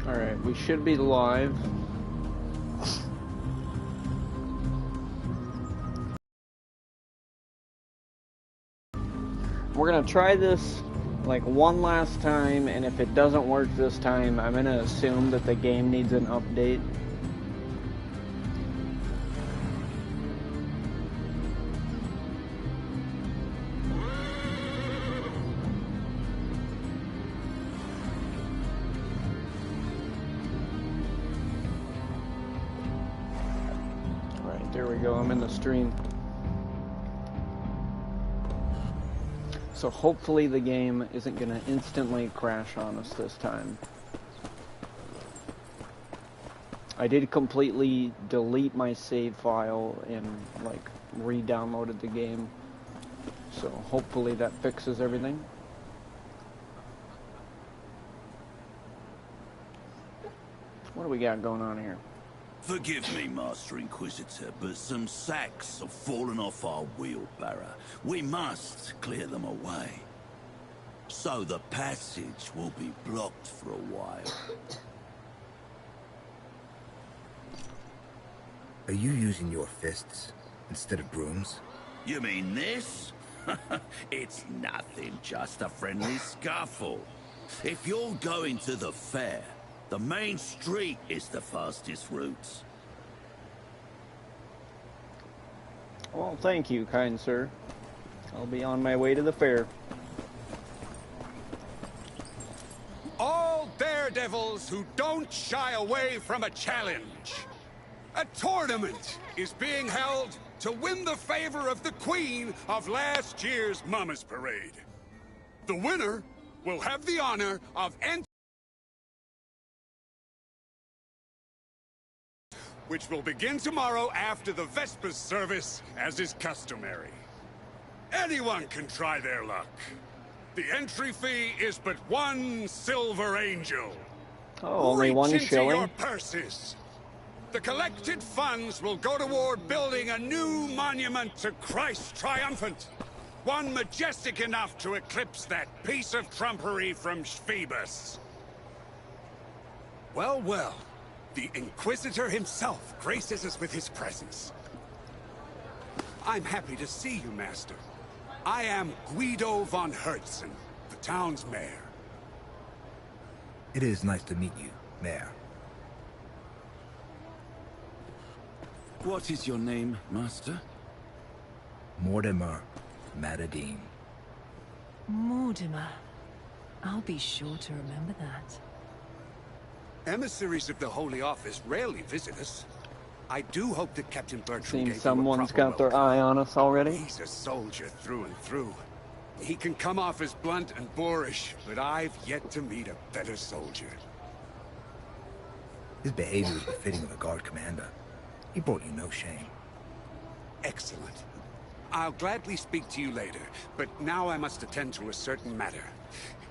Alright, we should be live. We're gonna try this like one last time, and if it doesn't work this time, I'm gonna assume that the game needs an update. Alright, there we go, I'm in the stream. So hopefully the game isn't going to instantly crash on us this time. I did completely delete my save file and like re-downloaded the game. So hopefully that fixes everything. What do we got going on here? Forgive me, Master Inquisitor, but some sacks have fallen off our wheelbarrow. We must clear them away. So the passage will be blocked for a while. Are you using your fists instead of brooms? You mean this? It's nothing, just a friendly scuffle. If you're going to the fair, the main street is the fastest route. Well, thank you, kind sir. I'll be on my way to the fair. All daredevils who don't shy away from a challenge. A tournament is being held to win the favor of the queen of last year's Mama's Parade. The winner will have the honor of entering, which will begin tomorrow after the Vespers service, as is customary. Anyone can try their luck. The entry fee is but 1 silver angel. Oh, only Reach 1 into shilling? your purses. The collected funds will go toward building a new monument to Christ Triumphant. One majestic enough to eclipse that piece of trumpery from Phoebus. Well, well. The Inquisitor himself graces us with his presence. I'm happy to see you, Master. I am Guido von Hertzen, the town's mayor. It is nice to meet you, Mayor. What is your name, Master? Mortimer Matadine. Mortimer. I'll be sure to remember that. Emissaries of the Holy Office rarely visit us. I do hope that Captain Bertram Seems someone's got their eye on us already. He's a soldier through and through. He can come off as blunt and boorish, but I've yet to meet a better soldier. His behavior is befitting of a guard commander. He brought you no shame. Excellent. I'll gladly speak to you later, but now I must attend to a certain matter.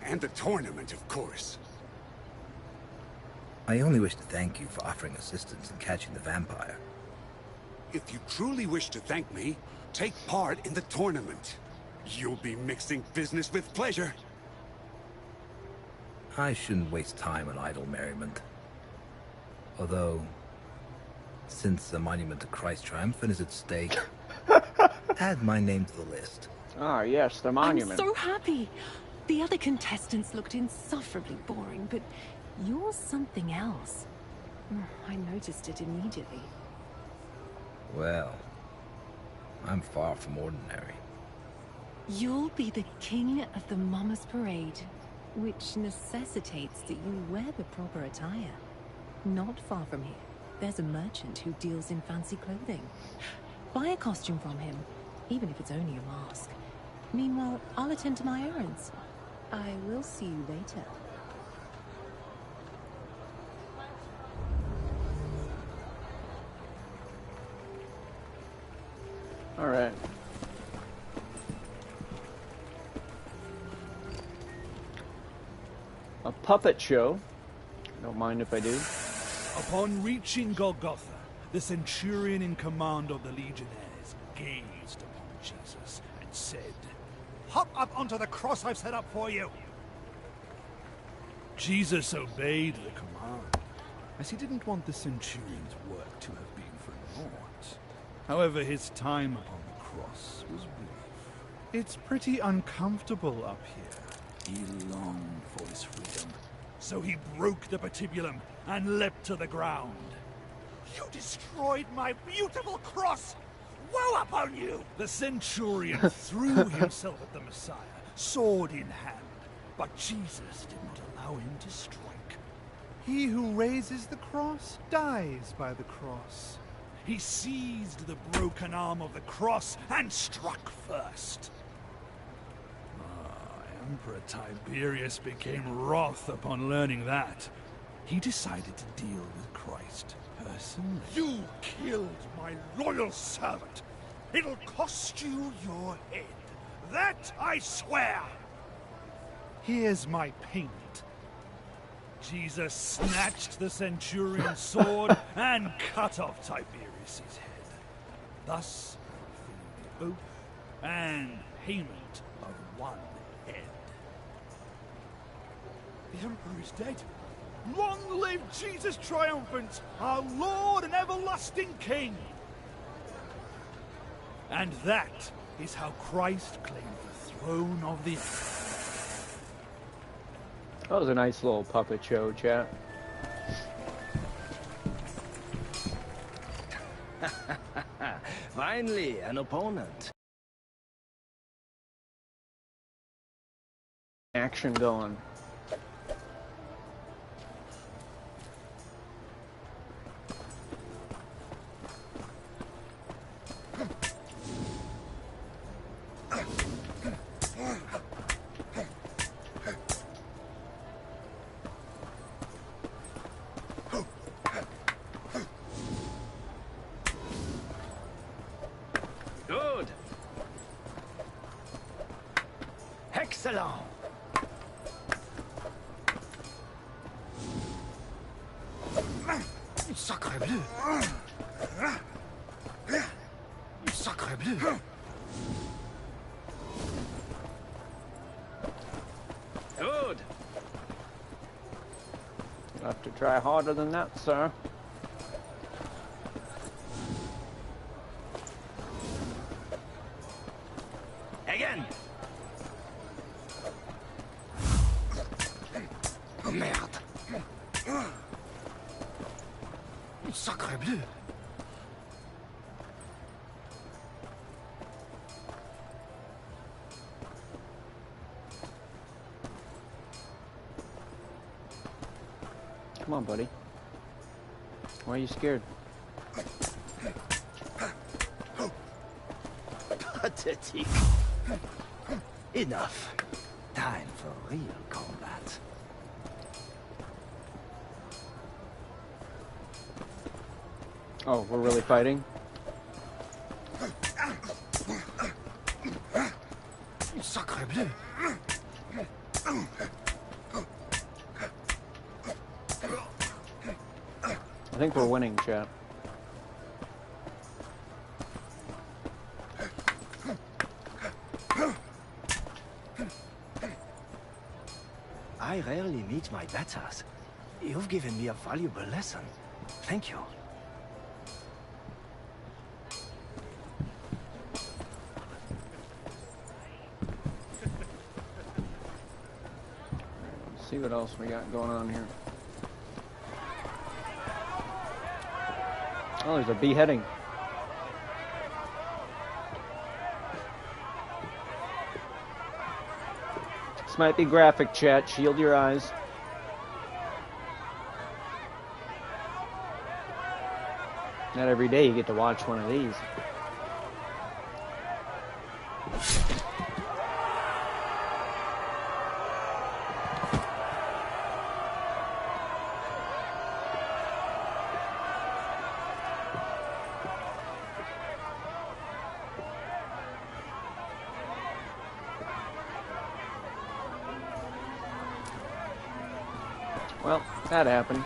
And the tournament, of course. I only wish to thank you for offering assistance in catching the vampire. If you truly wish to thank me, take part in the tournament. You'll be mixing business with pleasure. I shouldn't waste time on idle merriment. Although, since the monument to Christ Triumphant is at stake, add my name to the list. Ah, yes, the monument. I'm so happy. The other contestants looked insufferably boring, but you're something else. I noticed it immediately. Well, I'm far from ordinary. You'll be the king of the Mama's Parade, which necessitates that you wear the proper attire. Not far from here, there's a merchant who deals in fancy clothing. Buy a costume from him, even if it's only a mask. Meanwhile, I'll attend to my errands. I will see you later. All right. A puppet show. Don't mind if I do. Upon reaching Golgotha, the centurion in command of the legionnaires gazed upon Jesus and said, "Hop up onto the cross I've set up for you." Jesus obeyed the command, as he didn't want the centurion's work to have been for naught. However, his time upon the cross was brief. It's pretty uncomfortable up here. He longed for his freedom, so he broke the patibulum and leapt to the ground. You destroyed my beautiful cross! Woe upon you! The centurion threw himself at the Messiah, sword in hand, but Jesus did not allow him to strike. He who raises the cross dies by the cross. He seized the broken arm of the cross and struck first. Emperor Tiberius became wroth upon learning that. He decided to deal with Christ personally. You killed my loyal servant. It'll cost you your head. That I swear. Here's my payment. Jesus snatched the centurion's sword and cut off Tiberius's head, thus fulfilling the oath and payment of one head. The Emperor is dead. Long live Jesus triumphant, our Lord and everlasting King! And that is how Christ claimed the throne of the earth. That was a nice little puppet show, chat. Finally, an opponent. Action going. Good. Excellent. Sacre bleu. Sacre bleu. Good. You'll have to try harder than that, sir. Again. Merde. Sacre bleu. Come on, buddy. Why are you scared? Pathetic. Enough. Time for real combat. Oh, we're really fighting? Sacre bleu. I think we're winning, chat. I rarely meet my betters. You've given me a valuable lesson. Thank you. Let's see what else we got going on here. Oh, there's a beheading. This might be graphic, chat. Shield your eyes. Not every day you get to watch one of these. Well, that happened.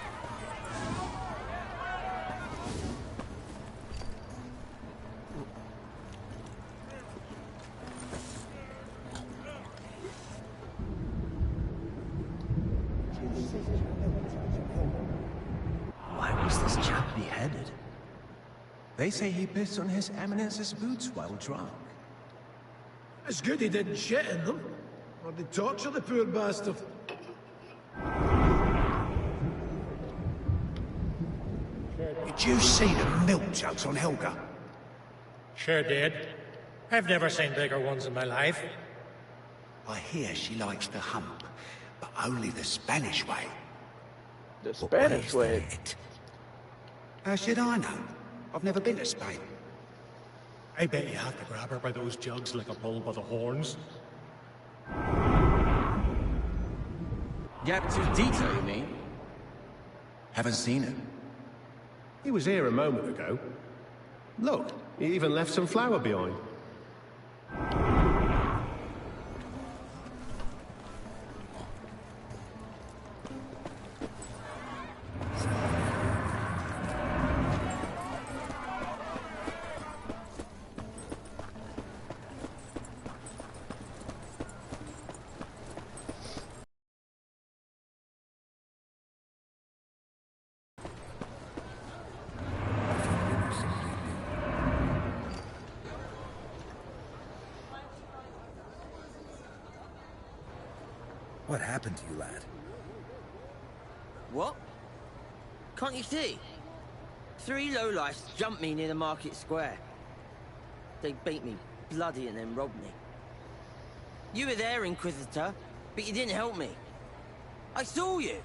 Why was this chap beheaded? They say he pissed on His Eminence's boots while drunk. It's good he didn't shit in them, or they'd torture the poor bastard. Did you see the milk jugs on Helga? Sure did. I've never seen bigger ones in my life. I hear she likes to hump, but only the Spanish way. The Spanish way? How should I know? I've never been to Spain. I bet you have to grab her by those jugs like a bull by the horns. Inquisitor, you mean? Haven't seen him. He was here a moment ago. Look, he even left some flour behind. What happened to you, lad? What? Can't you see? 3 lowlifes jumped me near the market square. They beat me bloody and then robbed me. You were there, Inquisitor, but you didn't help me. I saw you!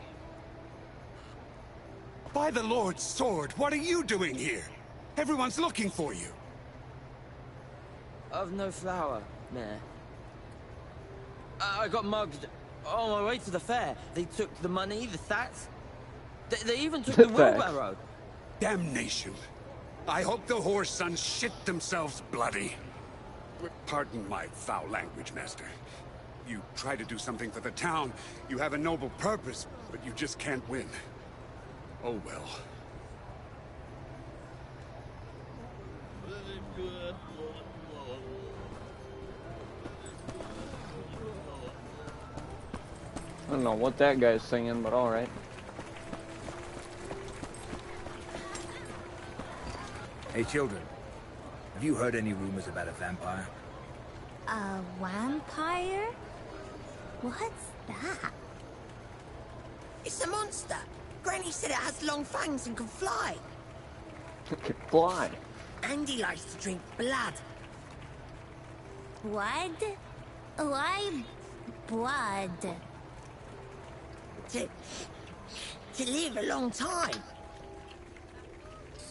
By the Lord's sword, what are you doing here? Everyone's looking for you. I've no flour, Mayor. I got mugged on my way to the fair. They took the money, the stats. They even took the wheelbarrow. Damnation. I hope the horse sons shit themselves bloody. Pardon my foul language, Master. You try to do something for the town. You have a noble purpose, but you just can't win. Oh well. I don't know what that guy's singing, but alright. Hey, children. Have you heard any rumors about a vampire? A vampire? What's that? It's a monster. Granny said it has long fangs and can fly. It can fly. And he likes to drink blood. Blood? Why blood? To live a long time.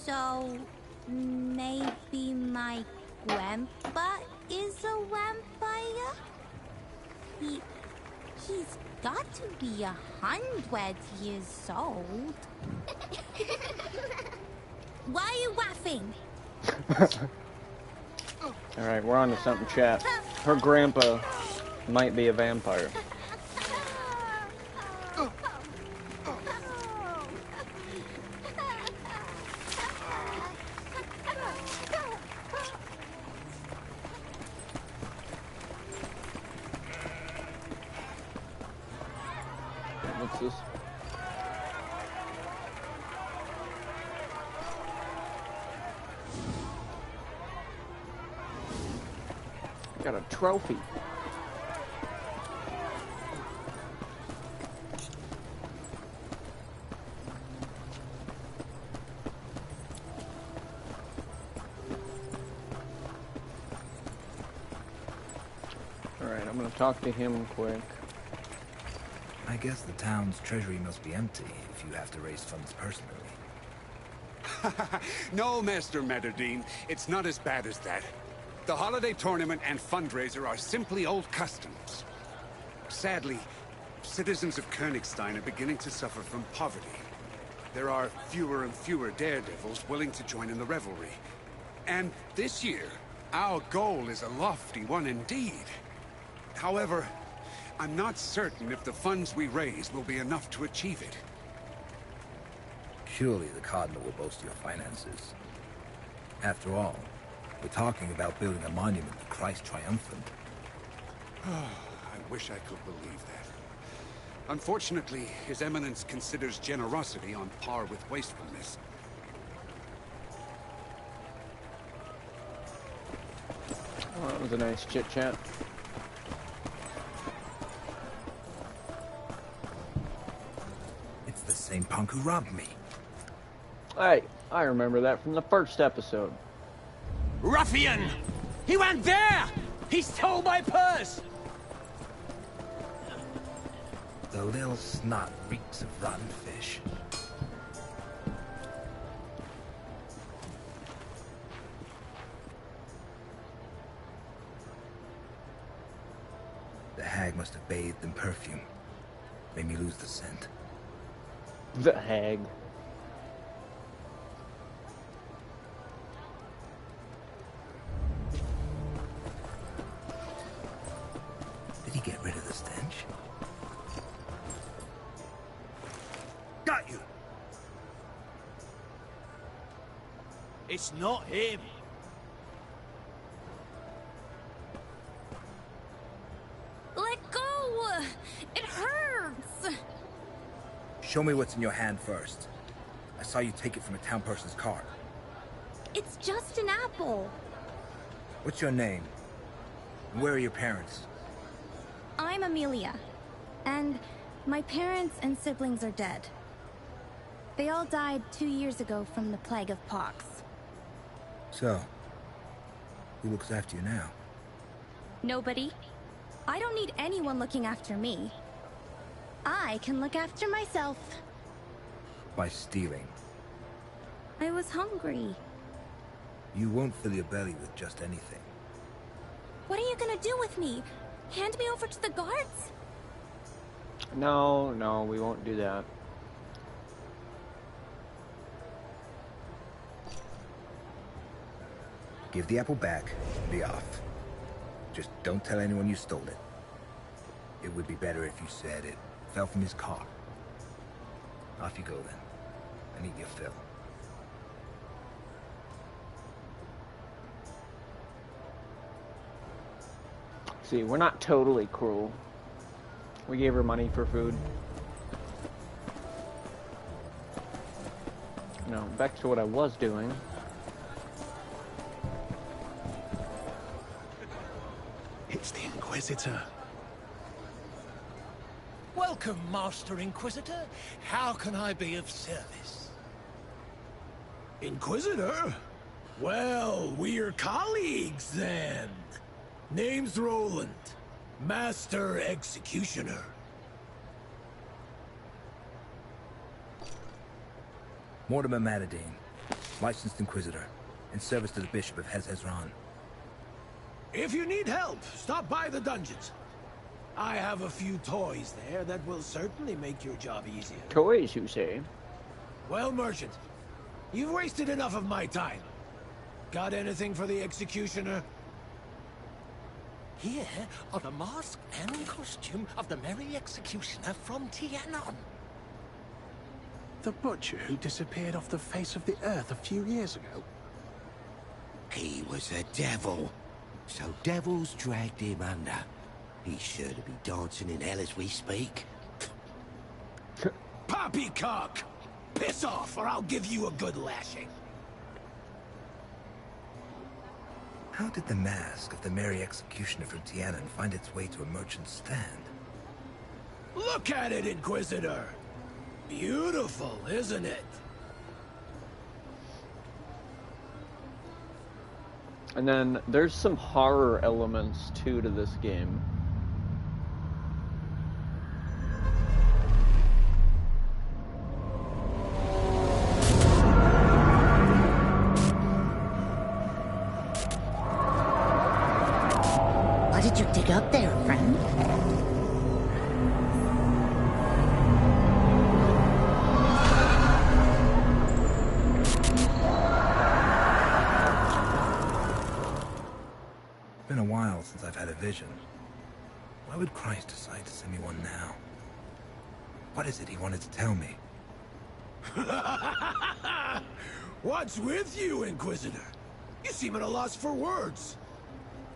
So, maybe my grandpa is a vampire? He's got to be 100 years old. Why are you laughing? Alright, we're on to something, chat. Her grandpa might be a vampire. What's this? Got a trophy. Alright, I'm gonna talk to him quick. I guess the town's treasury must be empty if you have to raise funds personally. No, Master Meterdine, it's not as bad as that. The holiday tournament and fundraiser are simply old customs. Sadly, citizens of Königstein are beginning to suffer from poverty. There are fewer and fewer daredevils willing to join in the revelry. And this year, our goal is a lofty one indeed. However, I'm not certain if the funds we raise will be enough to achieve it. Surely the Cardinal will boast your finances. After all, we're talking about building a monument to Christ Triumphant. I wish I could believe that. Unfortunately, His Eminence considers generosity on par with wastefulness. Oh, that was a nice chit-chat. It's the same punk who robbed me. Hey, I remember that from the first episode. Ruffian! He went there! He stole my purse! The little snot reeks of rotten fish. The hag must have bathed in perfume. Made me lose the scent. The hag. Did he get rid of the stench? Got you! It's not him. Let go! It hurts! Show me what's in your hand first. I saw you take it from a town person's cart. It's just an apple. What's your name? And where are your parents? I'm Amelia, and my parents and siblings are dead. They all died 2 years ago from the plague of pox. So, who looks after you now? Nobody. I don't need anyone looking after me. I can look after myself. By stealing. I was hungry. You won't fill your belly with just anything. What are you gonna do with me? Hand me over to the guards? No, no, we won't do that. Give the apple back and be off. Just don't tell anyone you stole it. It would be better if you said it fell from his car. Off you go then, and eat your fill. See, we're not totally cruel. We gave her money for food. No, back to what I was doing. It's the Inquisitor. Welcome, Master Inquisitor. How can I be of service? Inquisitor? Well, we're colleagues then. Name's Roland, Master Executioner. Mortimer Matadine, licensed Inquisitor, in service to the Bishop of Hezron. If you need help, stop by the dungeons. I have a few toys there that will certainly make your job easier. Toys, you say? Well, Merchant, you've wasted enough of my time. Got anything for the Executioner? Here are the mask and costume of the Merry Executioner from Tianon. The butcher who disappeared off the face of the earth a few years ago. He was a devil. So devils dragged him under. He's sure to be dancing in hell as we speak. Poppycock! Piss off, or I'll give you a good lashing. How did the mask of the Merry Executioner from Tianon find its way to a merchant's stand? Look at it, Inquisitor! Beautiful, isn't it? And then there's some horror elements too to this game. What did you dig up there, friend? It's been a while since I've had a vision. Why would Christ decide to send me one now? What is it he wanted to tell me? What's with you, Inquisitor? You seem at a loss for words.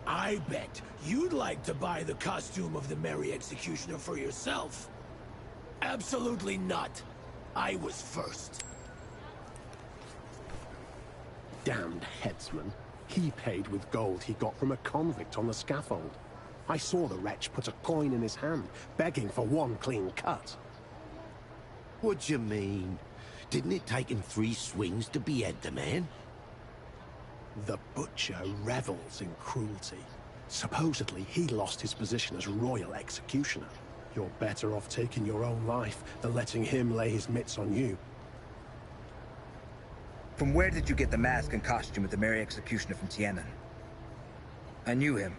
I bet you'd like to buy the costume of the Merry Executioner for yourself. Absolutely not. I was first. Damned headsman. He paid with gold he got from a convict on the scaffold. I saw the wretch put a coin in his hand, begging for one clean cut. What you mean? Didn't it take him 3 swings to behead the man? The butcher revels in cruelty. Supposedly, he lost his position as royal executioner. You're better off taking your own life than letting him lay his mitts on you. From where did you get the mask and costume of the Mary Executioner from Tienen? I knew him,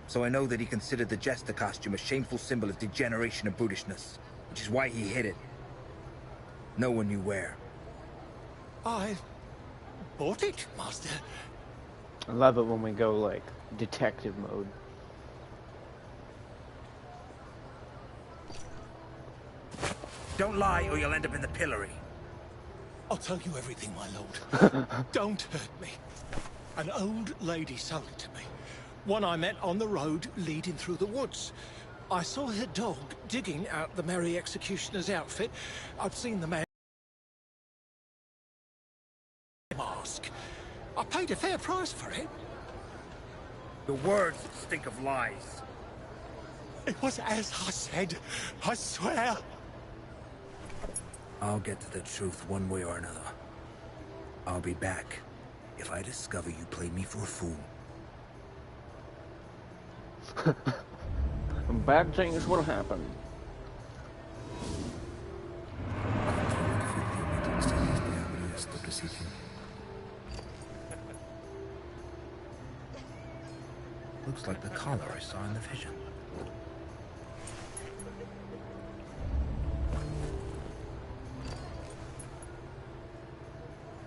so I know that he considered the jester costume a shameful symbol of degeneration and brutishness, which is why he hid it. No one knew where. I bought it, Master. I love it when we go, like, detective mode. Don't lie or you'll end up in the pillory. I'll tell you everything, my lord. Don't hurt me. An old lady sold it to me. One I met on the road leading through the woods. I saw her dog digging out the Mary Executioner's outfit. I'd seen the man mask. I paid a fair price for it. The words stink of lies. It was as I said, I swear. I'll get to the truth one way or another. I'll be back if I discover you played me for a fool. Bad things will happen. Looks like the collar I saw in the vision.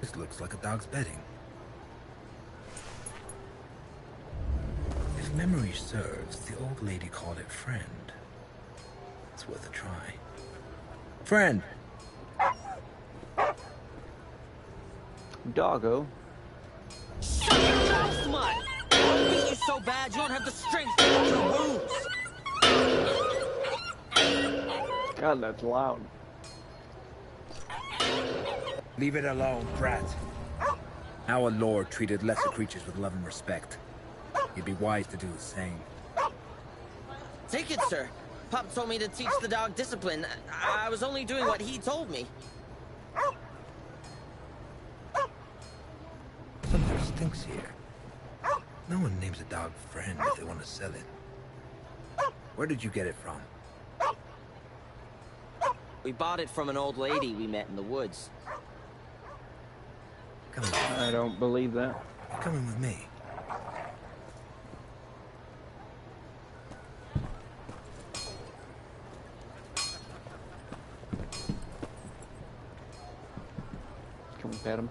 This looks like a dog's bedding. If memory serves, the old lady called it friend. It's worth a try. Friend! Doggo. Shut your mouth, mutt! I'll beat you so bad you don't have the strength to hold your wounds. God, that's loud. Leave it alone, brat. Our lord treated lesser creatures with love and respect. You'd be wise to do the same. Take it, sir. Pop told me to teach the dog discipline. I was only doing what he told me. Something stinks here. No one names a dog friend if they want to sell it. Where did you get it from? We bought it from an old lady we met in the woods. Come on. I don't believe that. You're coming with me. Can we pet him?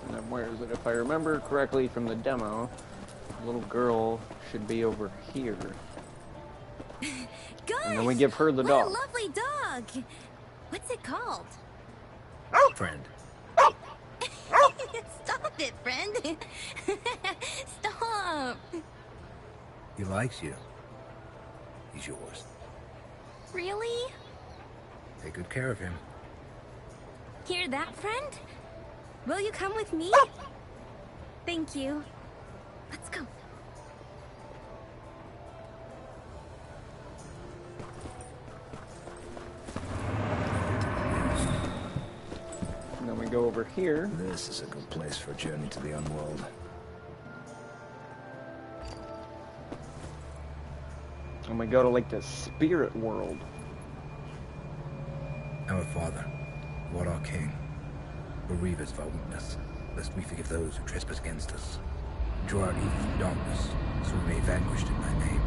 And then where is it? If I remember correctly from the demo, the little girl should be over here. Good. And then we give her the what dog. A lovely dog. What's it called? Friend. Stop it, friend. Stop. He likes you. He's yours. Really? Take good care of him. Hear that, friend? Will you come with me? Thank you. Let's go. And then we go over here. This is a good place for a journey to the Unworld. And we go to like the spirit world. Our Father, who art our King, bereave us of our weakness, lest we forgive those who trespass against us. Draw out evil from darkness, so we may be vanquished in thy name.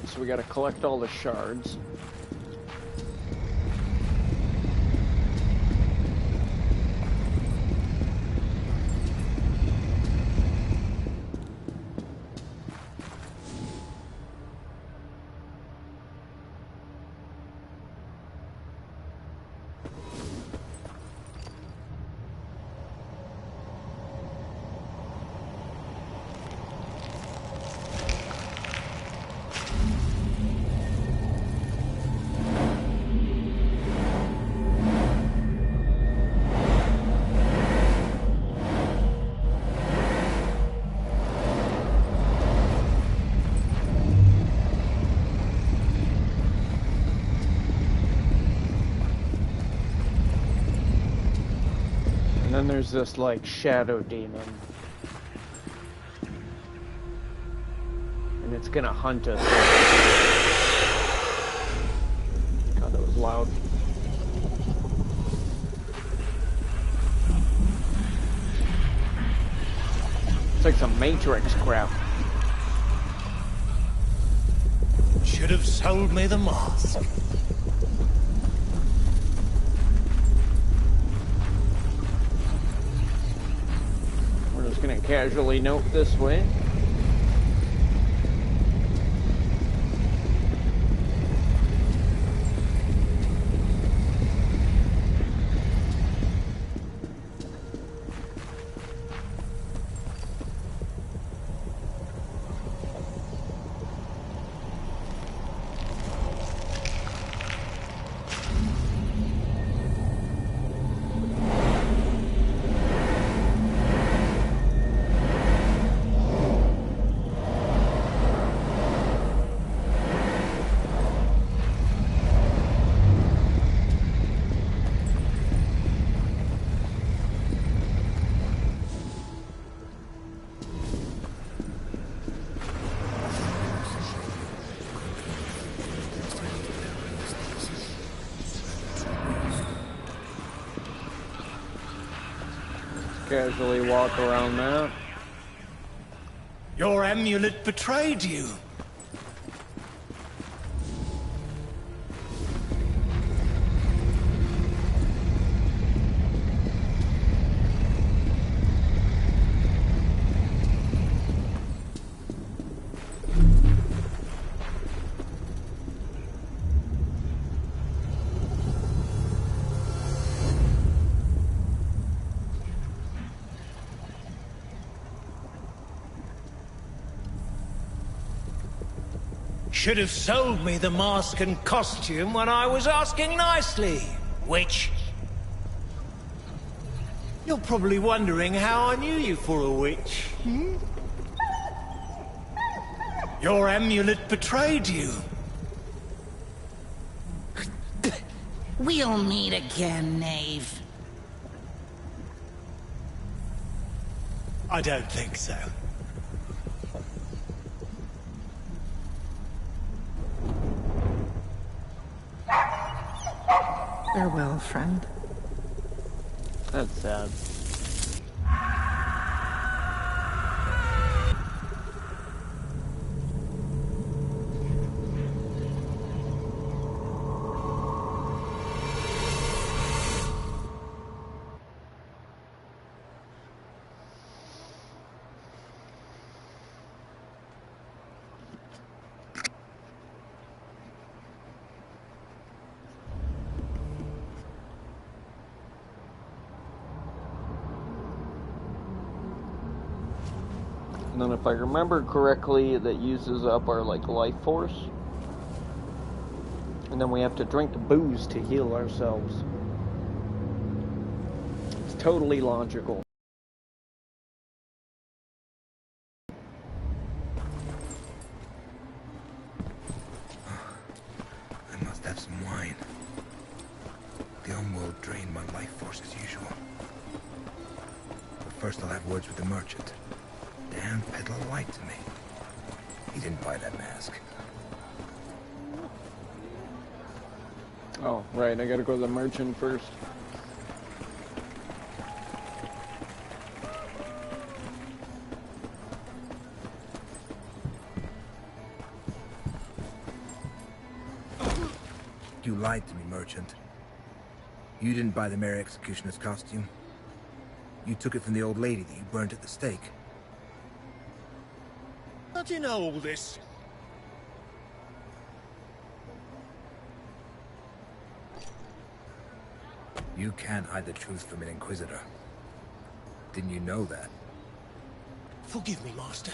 So we gotta collect all the shards. And then there's this, like, shadow demon. And it's gonna hunt us. God, that was loud. It's like some Matrix crap. Should have sold me the mask. We're just gonna casually note this way. Casually walk around that. Your amulet betrayed you. Should have sold me the mask and costume when I was asking nicely, witch. You're probably wondering how I knew you for a witch, hmm? Your amulet betrayed you. We'll meet again, knave. I don't think so. Farewell, friend. That's sad. And then if I remember correctly, that uses up our, like, life force. And then we have to drink the booze to heal ourselves. It's totally logical. I must have some wine. The homeworld drained my life force as usual. But first I'll have words with the merchant. Dan peddle a light to me. He didn't buy that mask. Oh, right, I gotta go to the merchant first. You lied to me, merchant. You didn't buy the Mare Executioner's costume. You took it from the old lady that you burned at the stake. How do you know all this? You can't hide the truth from an Inquisitor. Didn't you know that? Forgive me, Master.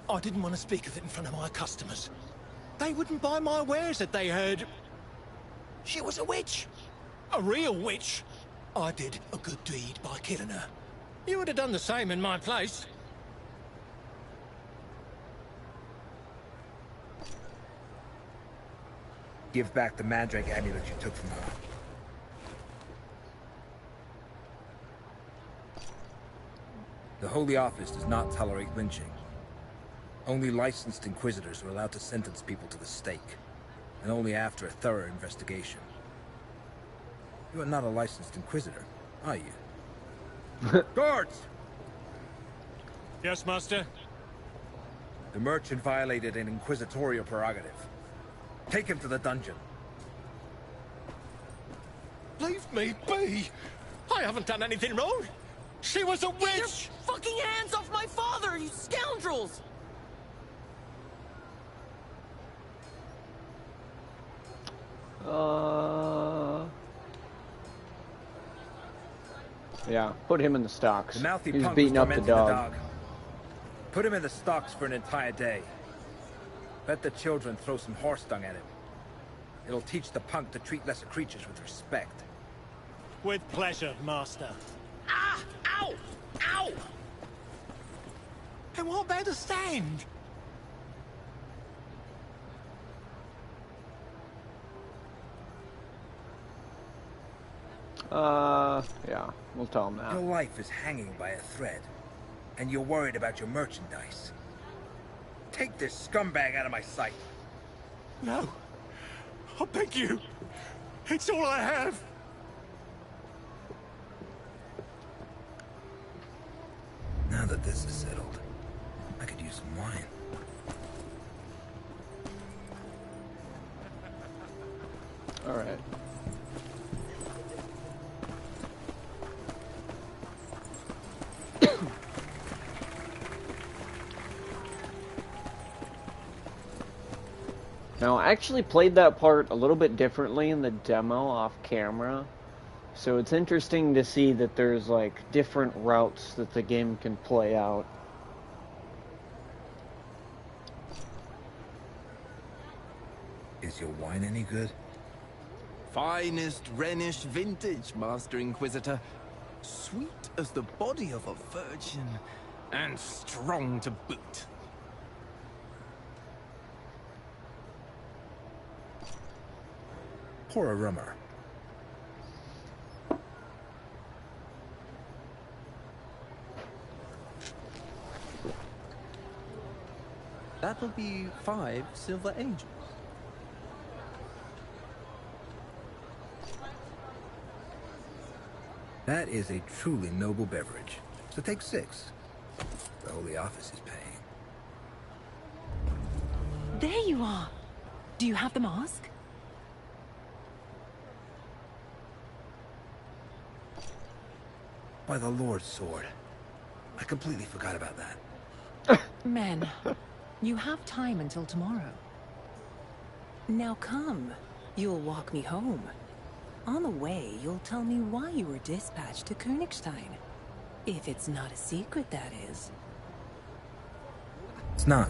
I didn't want to speak of it in front of my customers. They wouldn't buy my wares if they heard... she was a witch. A real witch. I did a good deed by killing her. You would have done the same in my place. Give back the Mandrake amulet you took from her. The Holy Office does not tolerate lynching. Only licensed Inquisitors are allowed to sentence people to the stake, and only after a thorough investigation. You are not a licensed Inquisitor, are you? Guards! Yes, Master? The merchant violated an inquisitorial prerogative. Take him to the dungeon. Leave me be! I haven't done anything wrong! She was a witch! Get your fucking hands off my father, you scoundrels! Yeah, put him in the stocks. The mouthy He's punk beating was up the tormenting dog. Put him in the stocks for an entire day. Let the children throw some horse dung at him. It'll teach the punk to treat lesser creatures with respect. With pleasure, Master. Ah! Ow! Ow! I won't bear to stand! Yeah, we'll tell him that. Your life is hanging by a thread, and you're worried about your merchandise. Take this scumbag out of my sight. No. I beg you. It's all I have. Now that this is settled, I could use some wine. All right. Now, I actually played that part a little bit differently in the demo off camera. So it's interesting to see that there's like different routes that the game can play out. Is your wine any good? Finest Rhenish vintage, Master Inquisitor. Sweet as the body of a virgin, and strong to boot. Pour a rummer. That'll be 5 silver angels. That is a truly noble beverage. So take 6. The Holy Office is paying. There you are. Do you have the mask? By the Lord's sword. I completely forgot about that. Men, you have time until tomorrow. Now come. You'll walk me home. On the way, you'll tell me why you were dispatched to Königstein. If it's not a secret, that is. It's not.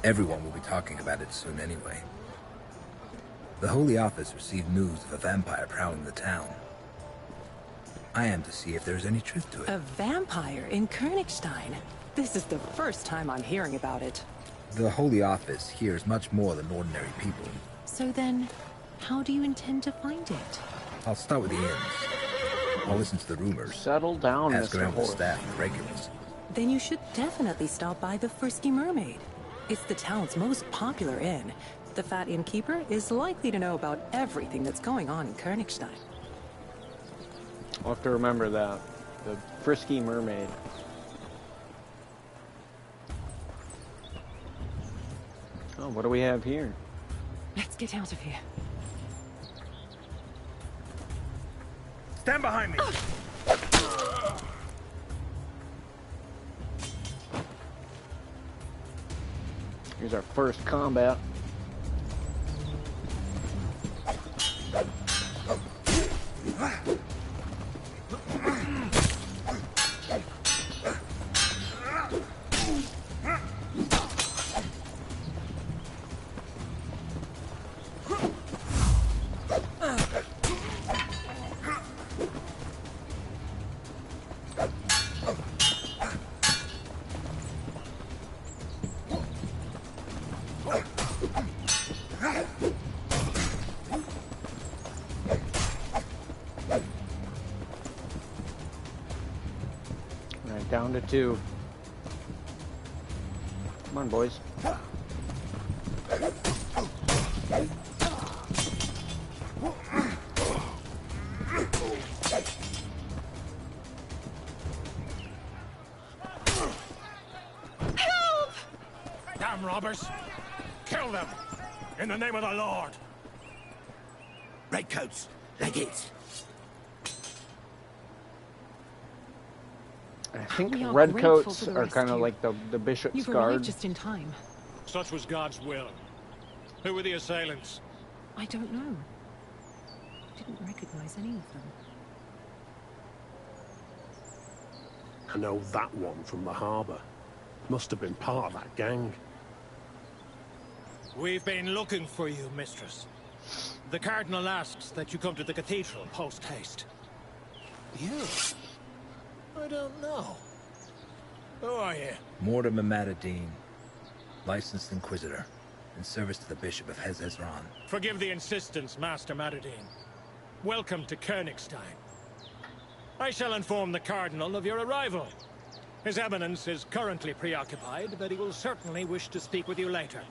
Everyone will be talking about it soon anyway. The Holy Office received news of a vampire prowling the town. I am to see if there's any truth to it. A vampire in Königstein? This is the first time I'm hearing about it. The Holy Office hears much more than ordinary people. So then, how do you intend to find it? I'll start with the inns. I'll listen to the rumors. Settle down, Ask Mr. around the Horse. staff and regulars. Then you should definitely stop by the Frisky Mermaid. It's the town's most popular inn. The fat innkeeper is likely to know about everything that's going on in Königstein. I'll have to remember that. The frisky mermaid. Oh, what do we have here? Let's get out of here. Stand behind me! Here's our first combat. Down to 2. Come on, boys. Help! Damn robbers! Kill them! In the name of the Lord! Redcoats, leggates. I think redcoats are kind of like the bishop's You've guard. arrived just in time. Such was God's will. Who were the assailants? I don't know. Didn't recognize any of them. I know that one from the harbour. Must have been part of that gang. We've been looking for you, mistress. The Cardinal asks that you come to the cathedral post-haste. You? I don't know. Who are you? Mortimer Matadine, licensed Inquisitor, in service to the Bishop of Hezezran. Forgive the insistence, Master Matadine. Welcome to Königstein. I shall inform the Cardinal of your arrival. His Eminence is currently preoccupied, but he will certainly wish to speak with you later.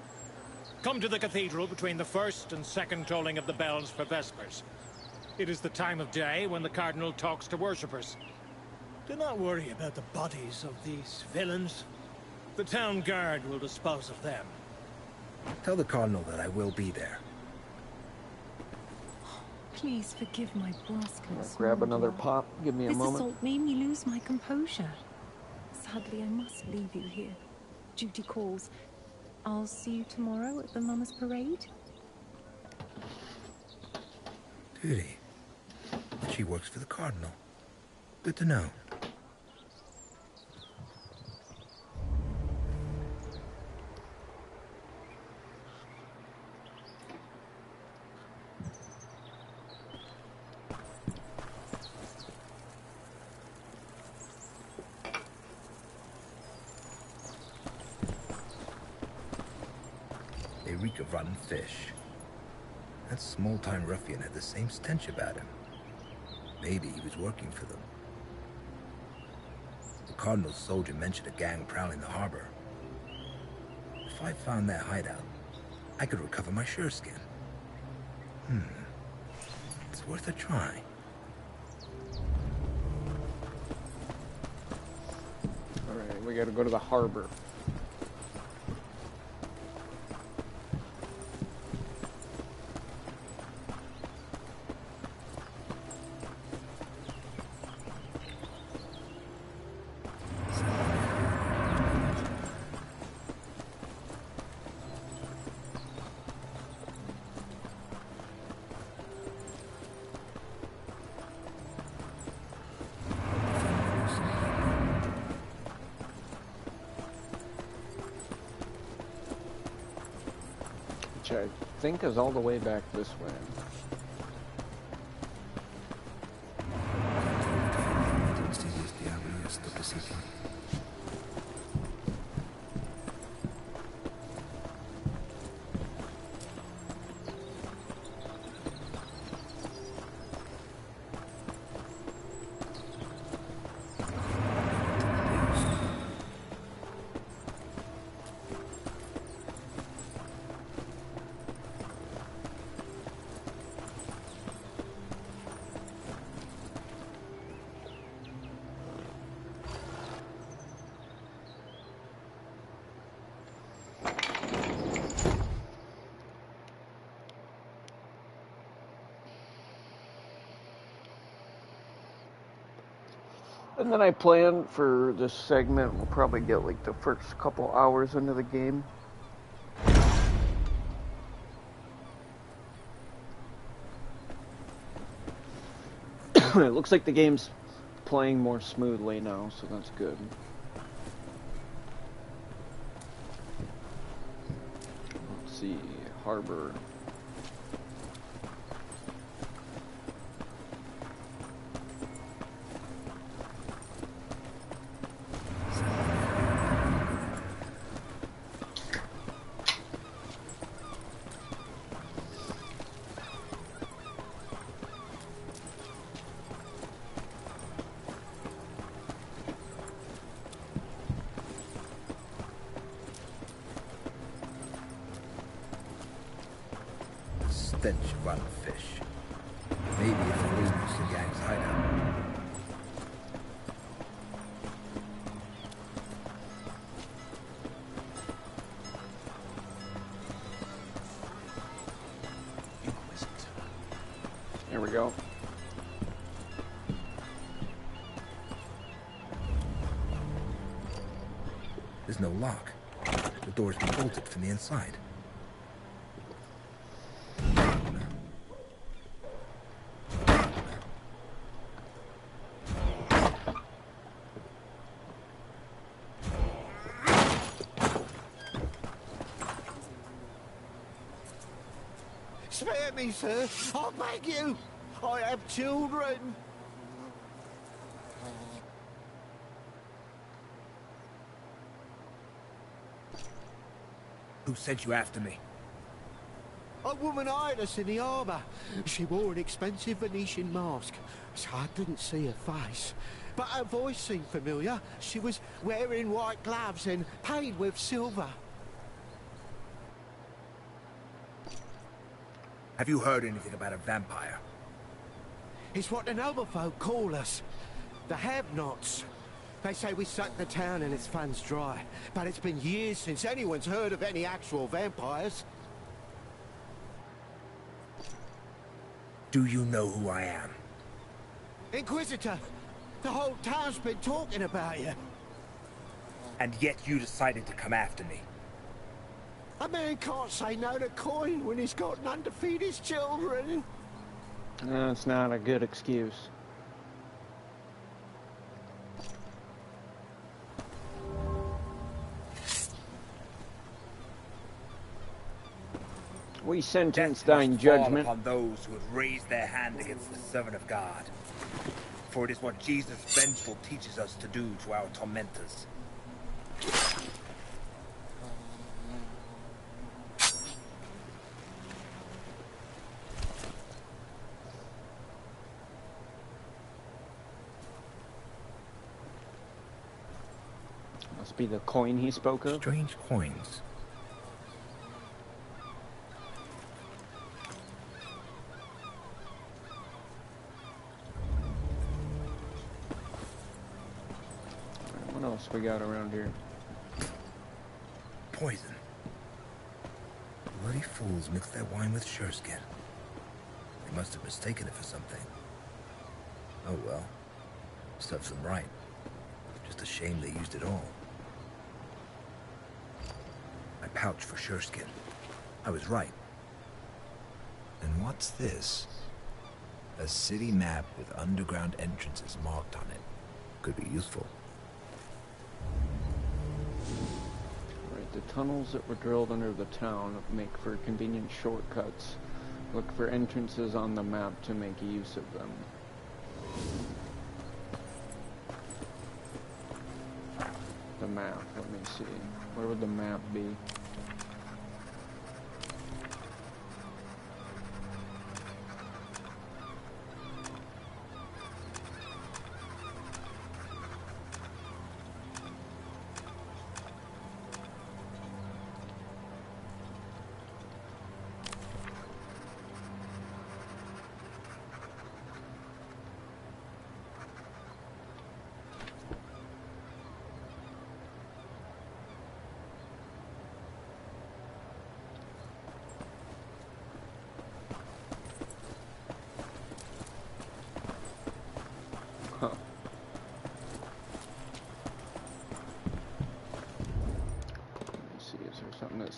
Come to the cathedral between the first and second tolling of the bells for Vespers. It is the time of day when the Cardinal talks to worshippers. Do not worry about the bodies of these villains. The town guard will dispose of them. Tell the Cardinal that I will be there. Please forgive my brusqueness. Grab another pop. Give me a moment. This assault made me lose my composure. Sadly, I must leave you here. Duty calls. I'll see you tomorrow at the Mama's Parade. Duty? She works for the Cardinal. Good to know. They reek of rotten fish. That small-time ruffian had the same stench about him. Maybe he was working for them. The Cardinal's soldier mentioned a gang prowling the harbor. If I found their hideout, I could recover my sureskin. It's worth a try. Alright, we gotta go to the harbor. Which I think is all the way back this way. And then I plan for this segment, we'll probably get like the first couple hours into the game. It looks like the game's playing more smoothly now, so that's good. Let's see, harbor. Stench of rotten fish. Maybe it's the Williamson gang's hideout. Inquisitor. There we go. There's no lock. The door's been bolted from the inside. Spare me, sir. I beg you. I have children. Who sent you after me? A woman eyed us in the harbour. She wore an expensive Venetian mask, so I couldn't see her face. But her voice seemed familiar. She was wearing white gloves and paid with silver. Have you heard anything about a vampire? It's what the noble folk call us. The have-nots. They say we suck the town and its funds dry. But it's been years since anyone's heard of any actual vampires. Do you know who I am? Inquisitor! The whole town's been talking about you. And yet you decided to come after me. A man can't say no to coin when he's got none to feed his children. That's not a good excuse. We sentence thine judgment upon those who have raised their hand against the servant of God. For it is what Jesus vengeful teaches us to do to our tormentors. Must be the coin he spoke of. Strange coins. What else we got around here? Poison. Bloody fools mix their wine with sureskin. They must have mistaken it for something. Oh well. Serves them right. Just a shame they used it all. My pouch for sureskin. I was right. And what's this? A city map with underground entrances marked on it. Could be useful. Right, the tunnels that were drilled under the town make for convenient shortcuts. Look for entrances on the map to make use of them. The map, let me see. Where would the map be?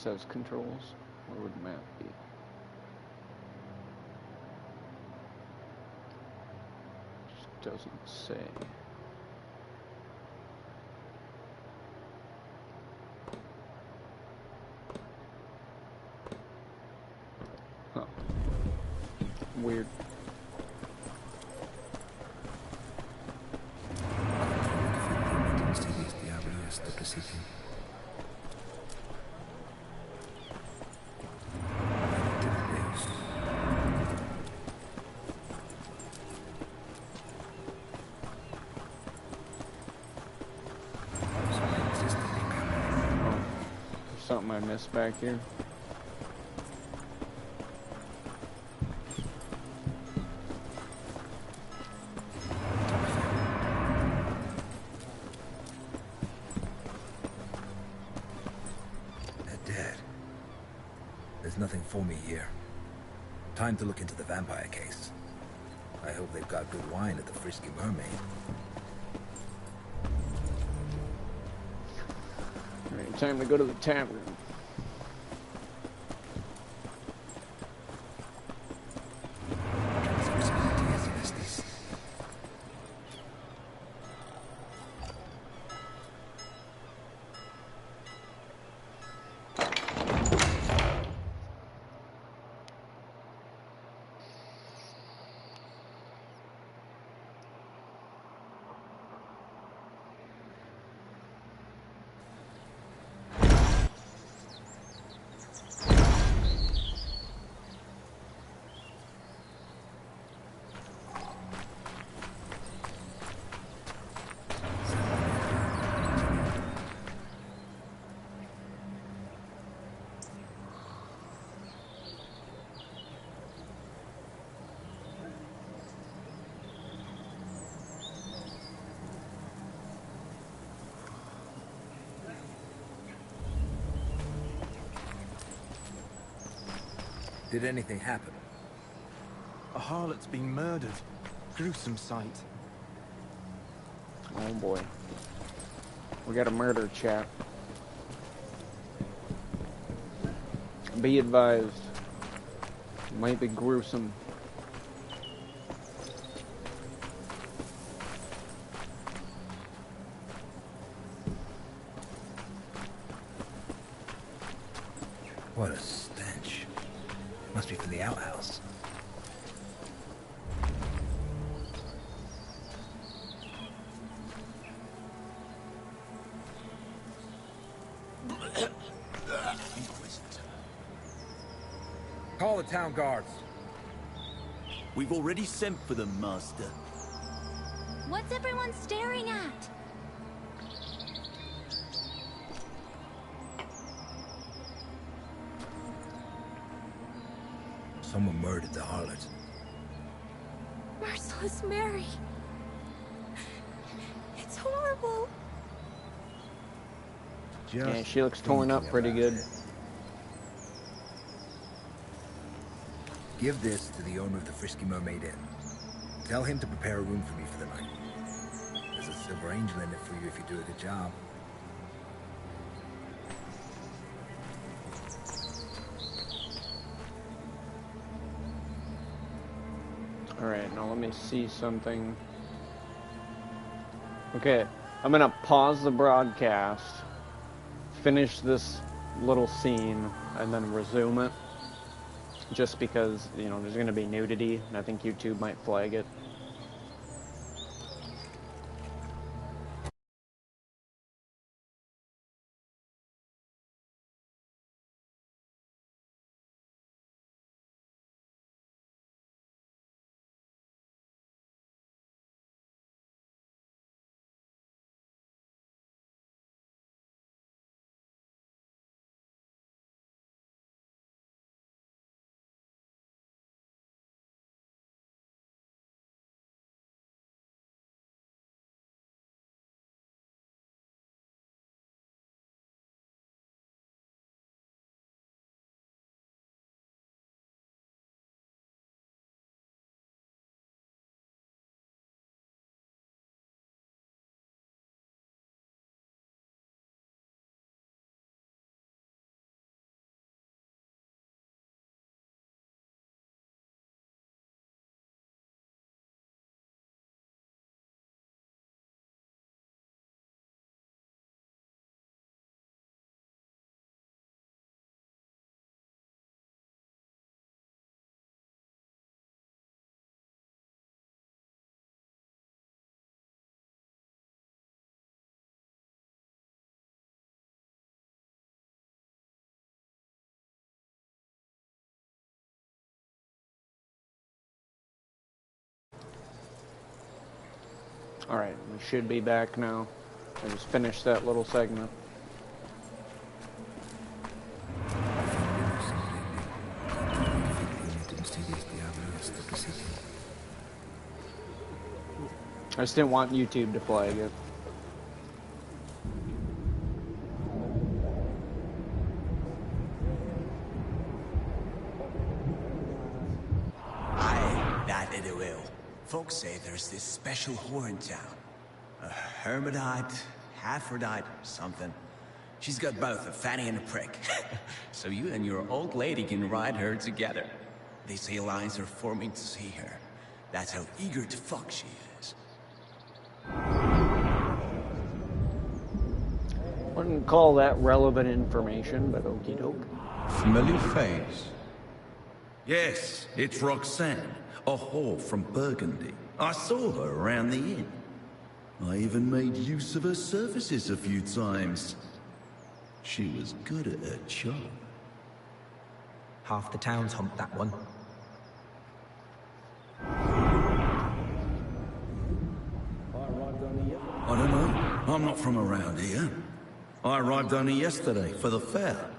says controls. Where would map be? Just doesn't say. Huh. Weird. Something I missed back here. They're dead. There's nothing for me here. Time to look into the vampire case. I hope they've got good wine at the Frisky Mermaid. Alright, time to go to the tavern. Did anything happen? A harlot's been murdered. Gruesome sight. Oh boy. We got a murder, chat. Be advised. It might be gruesome. What a stench. Must be from the outhouse. Call the town guards. We've already sent for them, Master. What's everyone staring at? Someone murdered the harlot. Merciless Mary. It's horrible. Yeah, she looks torn up pretty good. Give this to the owner of the Frisky Mermaid Inn. Tell him to prepare a room for me for the night. There's a silver angel in it for you if you do a good job. Alright, now let me see something. Okay, I'm gonna pause the broadcast, finish this little scene, and then resume it. Just because, you know, there's gonna be nudity, and I think YouTube might flag it. Alright, we should be back now. I just finished that little segment. I just didn't want YouTube to flag it. Aye, that it will. Folks say there's this special whore in town. A Hermodite, Hermaphrodite, something. She's got both a fanny and a prick. So you and your old lady can ride her together. They say lines are forming to see her. That's how eager to fuck she is. Wouldn't call that relevant information, but okie doke. Familiar face? Yes, it's Roxanne, a whore from Burgundy. I saw her around the inn. I even made use of her services a few times. She was good at her job. Half the town's humped that one. I don't know. I'm not from around here. I arrived only yesterday for the fair.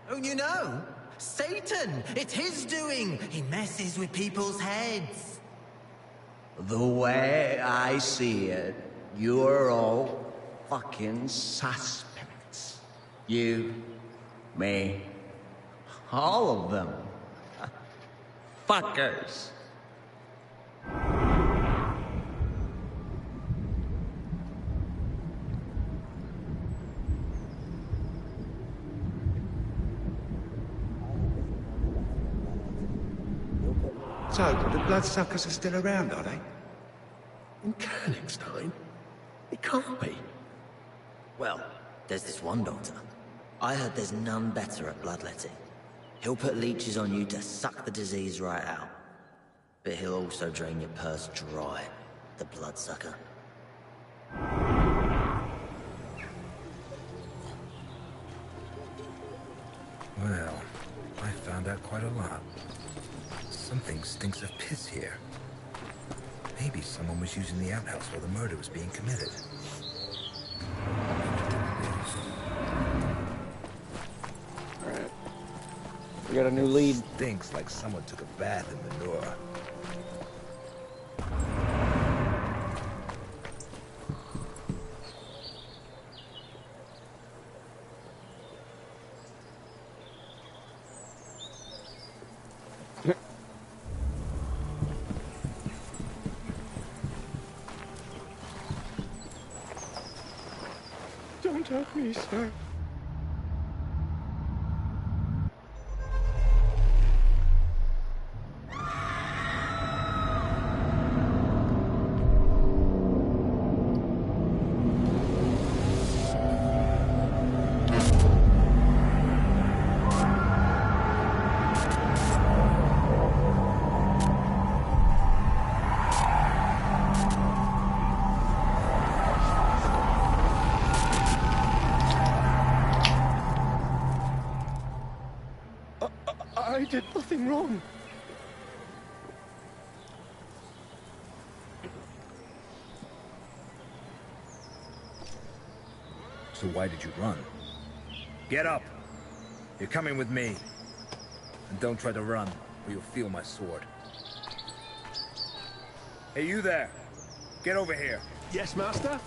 Oh, you know? Satan! It's his doing! He messes with people's heads. The way I see it, you're all fucking suspects. You, me, all of them. Fuckers. So, the bloodsuckers are still around, are they? In Königstein? It can't be. Well, there's this one doctor. I heard there's none better at bloodletting. He'll put leeches on you to suck the disease right out. But he'll also drain your purse dry, the bloodsucker. Well, I found out quite a lot. Something stinks of piss here. Maybe someone was using the outhouse while the murder was being committed. Alright. We got a new lead. Stinks like someone took a bath in manure. Don't hurt me, sir. I did nothing wrong. So why did you run? Get up! You're coming with me. And don't try to run, or you'll feel my sword. Hey, you there! Get over here! Yes, master?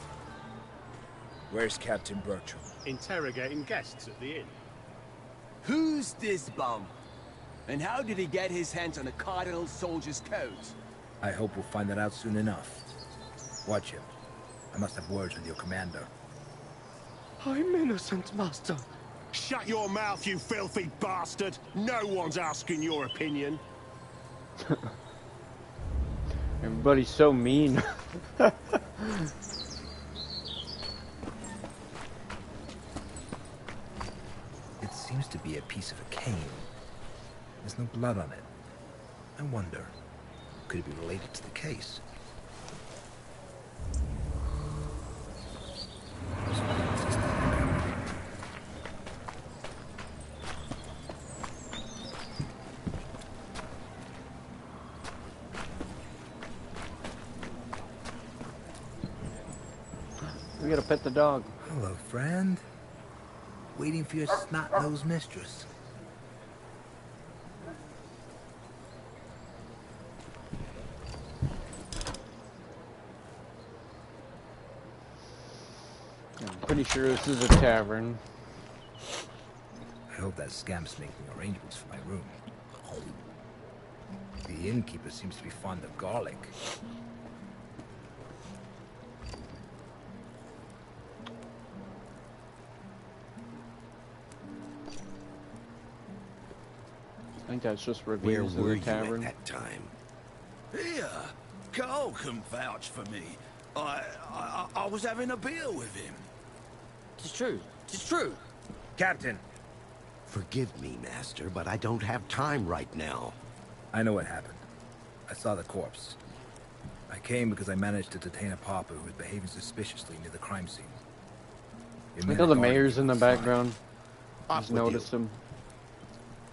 Where's Captain Bertram? Interrogating guests at the inn. Who's this bum? And how did he get his hands on a cardinal soldier's coat? I hope we'll find that out soon enough. Watch him. I must have words with your commander. I'm innocent, master. Shut your mouth, you filthy bastard! No one's asking your opinion. Everybody's so mean. It seems to be a piece of a cane. There's no blood on it. I wonder, could it be related to the case? gotta pet the dog. Hello, friend. Waiting for your snot-nosed mistress. I'm pretty sure this is a tavern. I hope that scamp's making arrangements for my room. The innkeeper seems to be fond of garlic. I think that's just reviews of the tavern. At that time? Here, Carl can vouch for me. I was having a beer with him. It's true. It's true. Captain. Forgive me, Master, but I don't have time right now. I know what happened. I saw the corpse. I came because I managed to detain a pauper who was behaving suspiciously near the crime scene. I know the mayor's in the background. I just noticed him.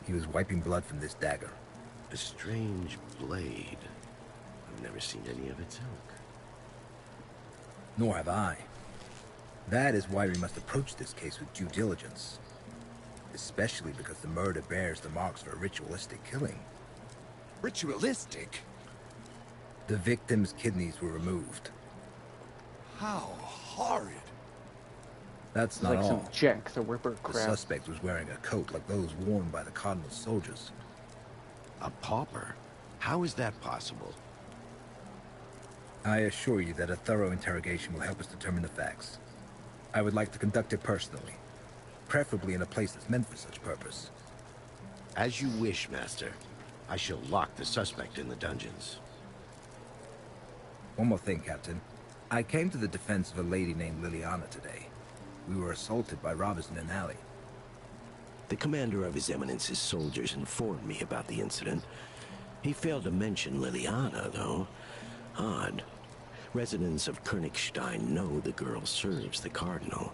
He was wiping blood from this dagger. A strange blade. I've never seen any of its ilk. Nor have I. That is why we must approach this case with due diligence. Especially because the murder bears the marks of a ritualistic killing. Ritualistic? The victim's kidneys were removed. How horrid. That's not like all. Some Jack the Ripper The crap. suspect was wearing a coat like those worn by the Cardinal's soldiers. A pauper? How is that possible? I assure you that a thorough interrogation will help us determine the facts. I would like to conduct it personally, preferably in a place that's meant for such purpose. As you wish, Master. I shall lock the suspect in the dungeons. One more thing, Captain. I came to the defense of a lady named Liliana today. We were assaulted by robbers in an alley. The commander of His Eminence's soldiers informed me about the incident. He failed to mention Liliana, though. Odd. Residents of Königstein know the girl serves the Cardinal.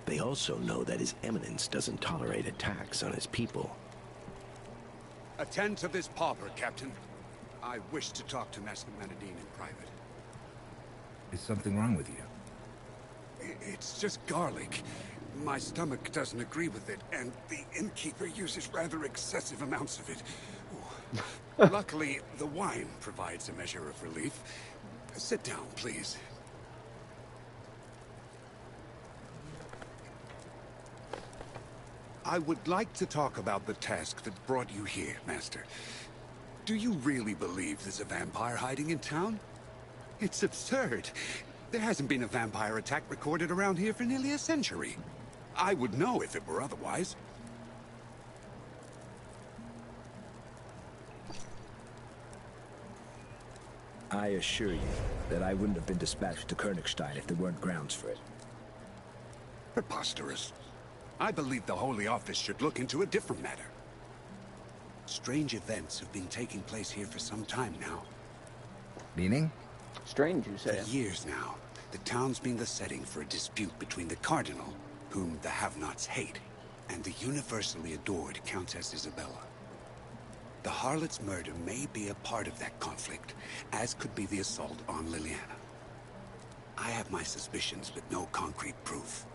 They also know that His Eminence doesn't tolerate attacks on his people. Attend to this pauper, Captain. I wish to talk to Master Manadine in private. Is something wrong with you? It's just garlic. My stomach doesn't agree with it, and the innkeeper uses rather excessive amounts of it. Ooh. Luckily, the wine provides a measure of relief. Sit down, please. I would like to talk about the task that brought you here, Master. Do you really believe there's a vampire hiding in town? It's absurd. There hasn't been a vampire attack recorded around here for nearly a century. I would know if it were otherwise. I assure you that I wouldn't have been dispatched to Königstein if there weren't grounds for it. Preposterous. I believe the Holy Office should look into a different matter. Strange events have been taking place here for some time now. Meaning? Strange, you say? For years now, the town's been the setting for a dispute between the Cardinal, whom the have-nots hate, and the universally adored Countess Isabella. The harlot's murder may be a part of that conflict, as could be the assault on Liliana. I have my suspicions, but no concrete proof.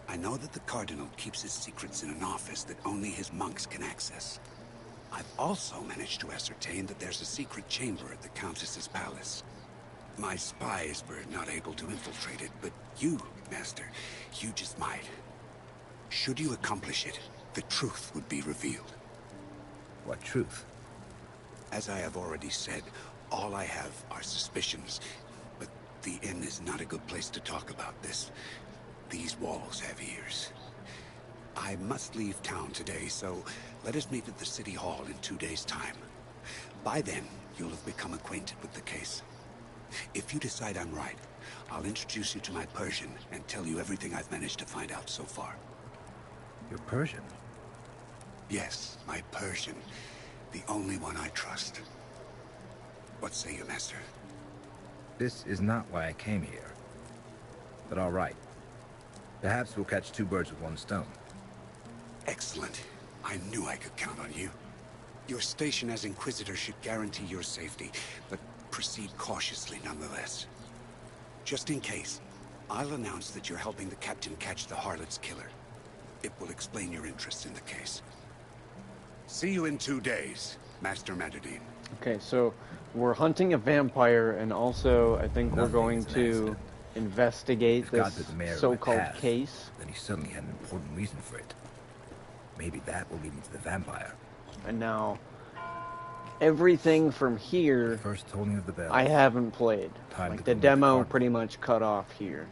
I know that the Cardinal keeps his secrets in an office that only his monks can access. I've also managed to ascertain that there's a secret chamber at the Countess's palace. My spies were not able to infiltrate it, but you, Master, you just might. Should you accomplish it, the truth would be revealed. What truth? As I have already said, all I have are suspicions, but the inn is not a good place to talk about this. These walls have ears. I must leave town today, so let us meet at the City Hall in 2 days' time. By then, you'll have become acquainted with the case. If you decide I'm right, I'll introduce you to my Persian and tell you everything I've managed to find out so far. Your Persian? Yes, my Persian. The only one I trust. What say you, Master? This is not why I came here. But all right. Perhaps we'll catch two birds with one stone. Excellent. I knew I could count on you. Your station as Inquisitor should guarantee your safety, but proceed cautiously nonetheless. Just in case, I'll announce that you're helping the captain catch the Harlot's killer. It will explain your interest in the case. See you in 2 days, Master Matadine. Okay, so we're hunting a vampire, and also I think we're going to investigate this so-called case. Then he certainly had an important reason for it. Maybe that will lead me to the vampire. And now, everything from here, First tolling of the bell. I haven't played. Like, the demo pretty much cut off here.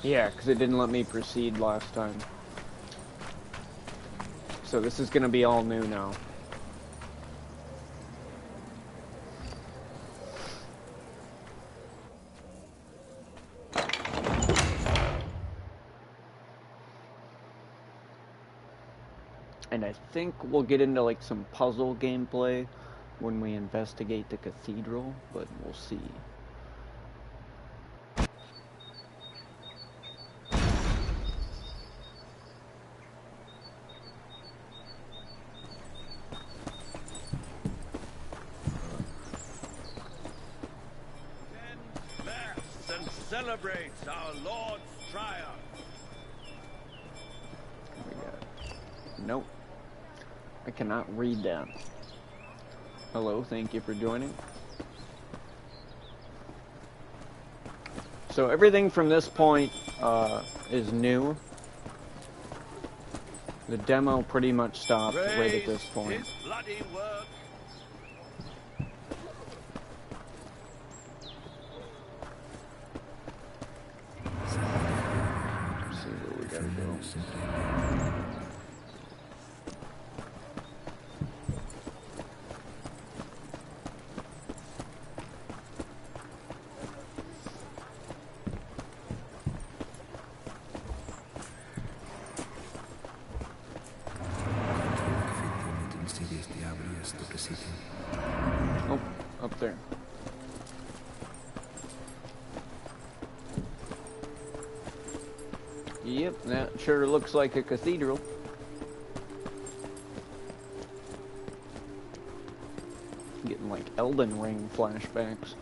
Yeah, because it didn't let me proceed last time. So this is going to be all new now. And I think we'll get into like some puzzle gameplay when we investigate the cathedral, but we'll see. Celebrates our Lord's triumph. Nope. I cannot read that. Hello, thank you for joining. So everything from this point is new. The demo pretty much stopped right at this point. Bloody work. Oh, up there. Yep, that sure looks like a cathedral. Getting like Elden Ring flashbacks.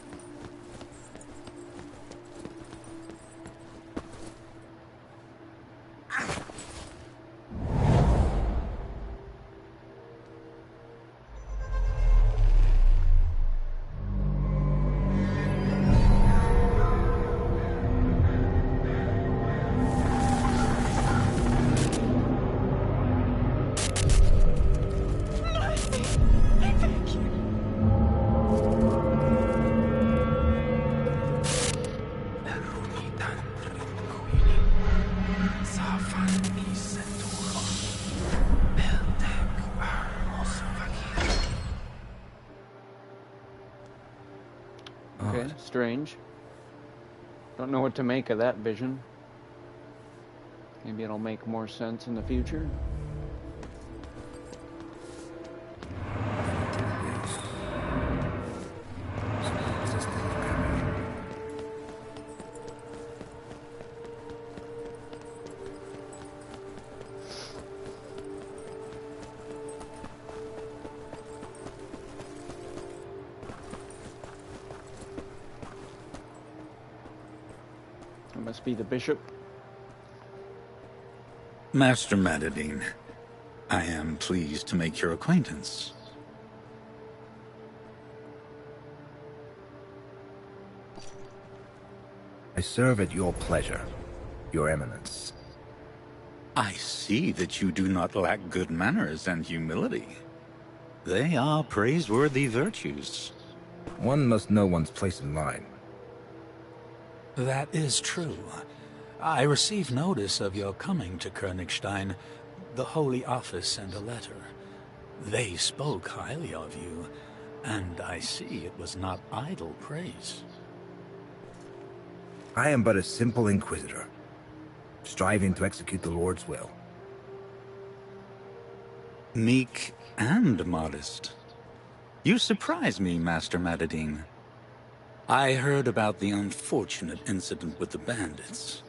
Okay, strange. Don't know what to make of that vision. Maybe it'll make more sense in the future. Must be the bishop. Master Matadine, I am pleased to make your acquaintance. I serve at your pleasure, Your Eminence. I see that you do not lack good manners and humility. They are praiseworthy virtues. One must know one's place in line. That is true. I received notice of your coming to Königstein. The Holy Office sent a letter. They spoke highly of you, and I see it was not idle praise. I am but a simple Inquisitor, striving to execute the Lord's will. Meek and modest. You surprise me, Master Matadine. I heard about the unfortunate incident with the bandits.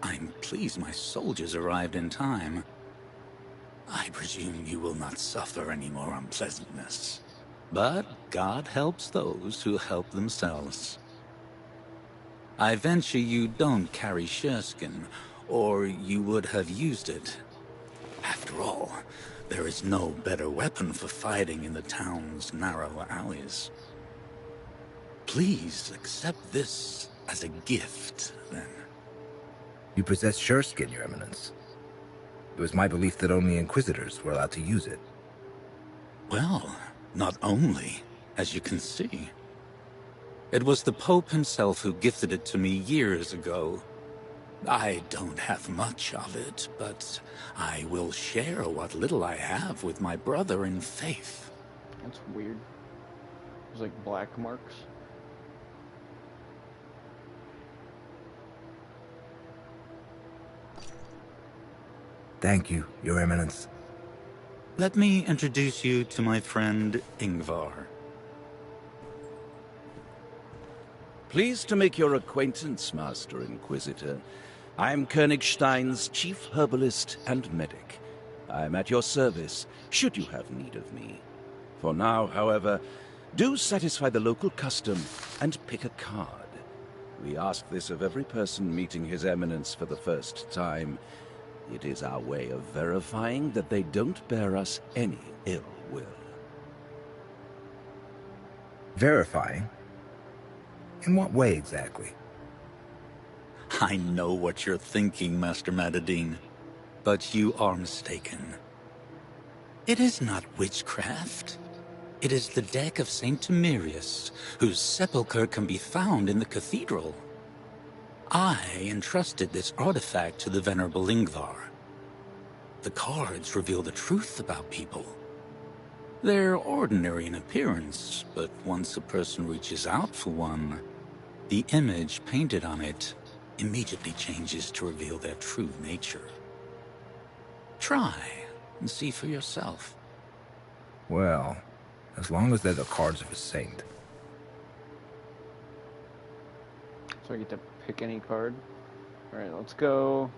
I'm pleased my soldiers arrived in time. I presume you will not suffer any more unpleasantness. But God helps those who help themselves. I venture you don't carry shearskin, or you would have used it. After all, there is no better weapon for fighting in the town's narrow alleys. Please accept this as a gift, then. You possess shearskin, Your Eminence. It was my belief that only Inquisitors were allowed to use it. Well, not only, as you can see. It was the Pope himself who gifted it to me years ago. I don't have much of it, but I will share what little I have with my brother in faith. That's weird. There's like black marks. Thank you, Your Eminence. Let me introduce you to my friend Ingvar. Pleased to make your acquaintance, Master Inquisitor. I am Königstein's chief herbalist and medic. I am at your service, should you have need of me. For now, however, do satisfy the local custom and pick a card. We ask this of every person meeting His Eminence for the first time. It is our way of verifying that they don't bear us any ill will. Verifying? In what way exactly? I know what you're thinking, Master Matadine, but you are mistaken. It is not witchcraft. It is the deck of Saint Timerius, whose sepulchre can be found in the cathedral. I entrusted this artifact to the Venerable Ingvar. The cards reveal the truth about people. They're ordinary in appearance, but once a person reaches out for one, the image painted on it immediately changes to reveal their true nature. Try and see for yourself. Well, as long as they're the cards of a saint. So I get to pick any card. Alright, let's go.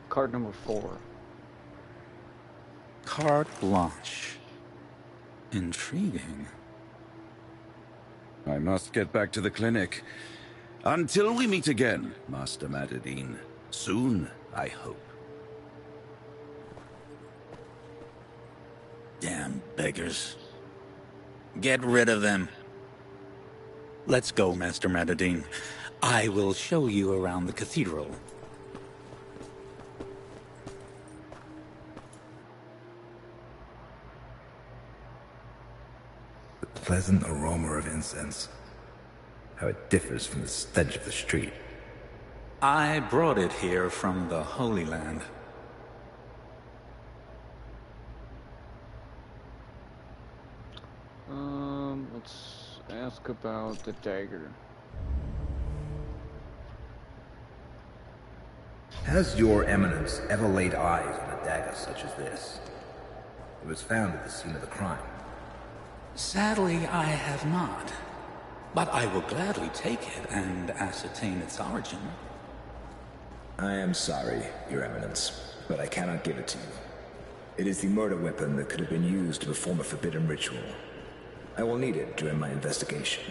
Card number 4. Carte blanche. Intriguing. I must get back to the clinic. Until we meet again, Master Matadine. Soon, I hope. Damn beggars. Get rid of them. Let's go, Master Matadine. I will show you around the cathedral. The pleasant aroma of incense. How it differs from the stench of the street. I brought it here from the Holy Land. Let's ask about the dagger. Has your eminence ever laid eyes on a dagger such as this? It was found at the scene of the crime. Sadly, I have not. But I will gladly take it and ascertain its origin. I am sorry, Your Eminence, but I cannot give it to you. It is the murder weapon that could have been used to perform a forbidden ritual. I will need it during my investigation.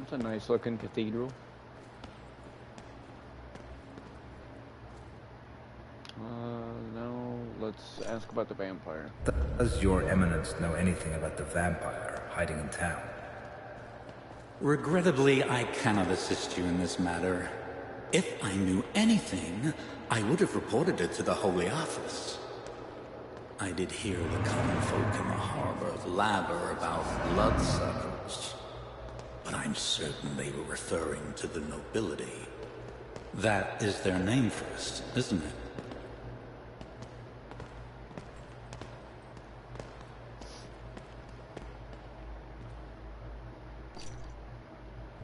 It's a nice looking cathedral. Now let's ask about the vampire. Does your eminence know anything about the vampire hiding in town? Regrettably, I cannot assist you in this matter. If I knew anything, I would have reported it to the Holy Office. I did hear the common folk in the harbor blabber about bloodsuckers, but I'm certain they were referring to the nobility. That is their name first, isn't it?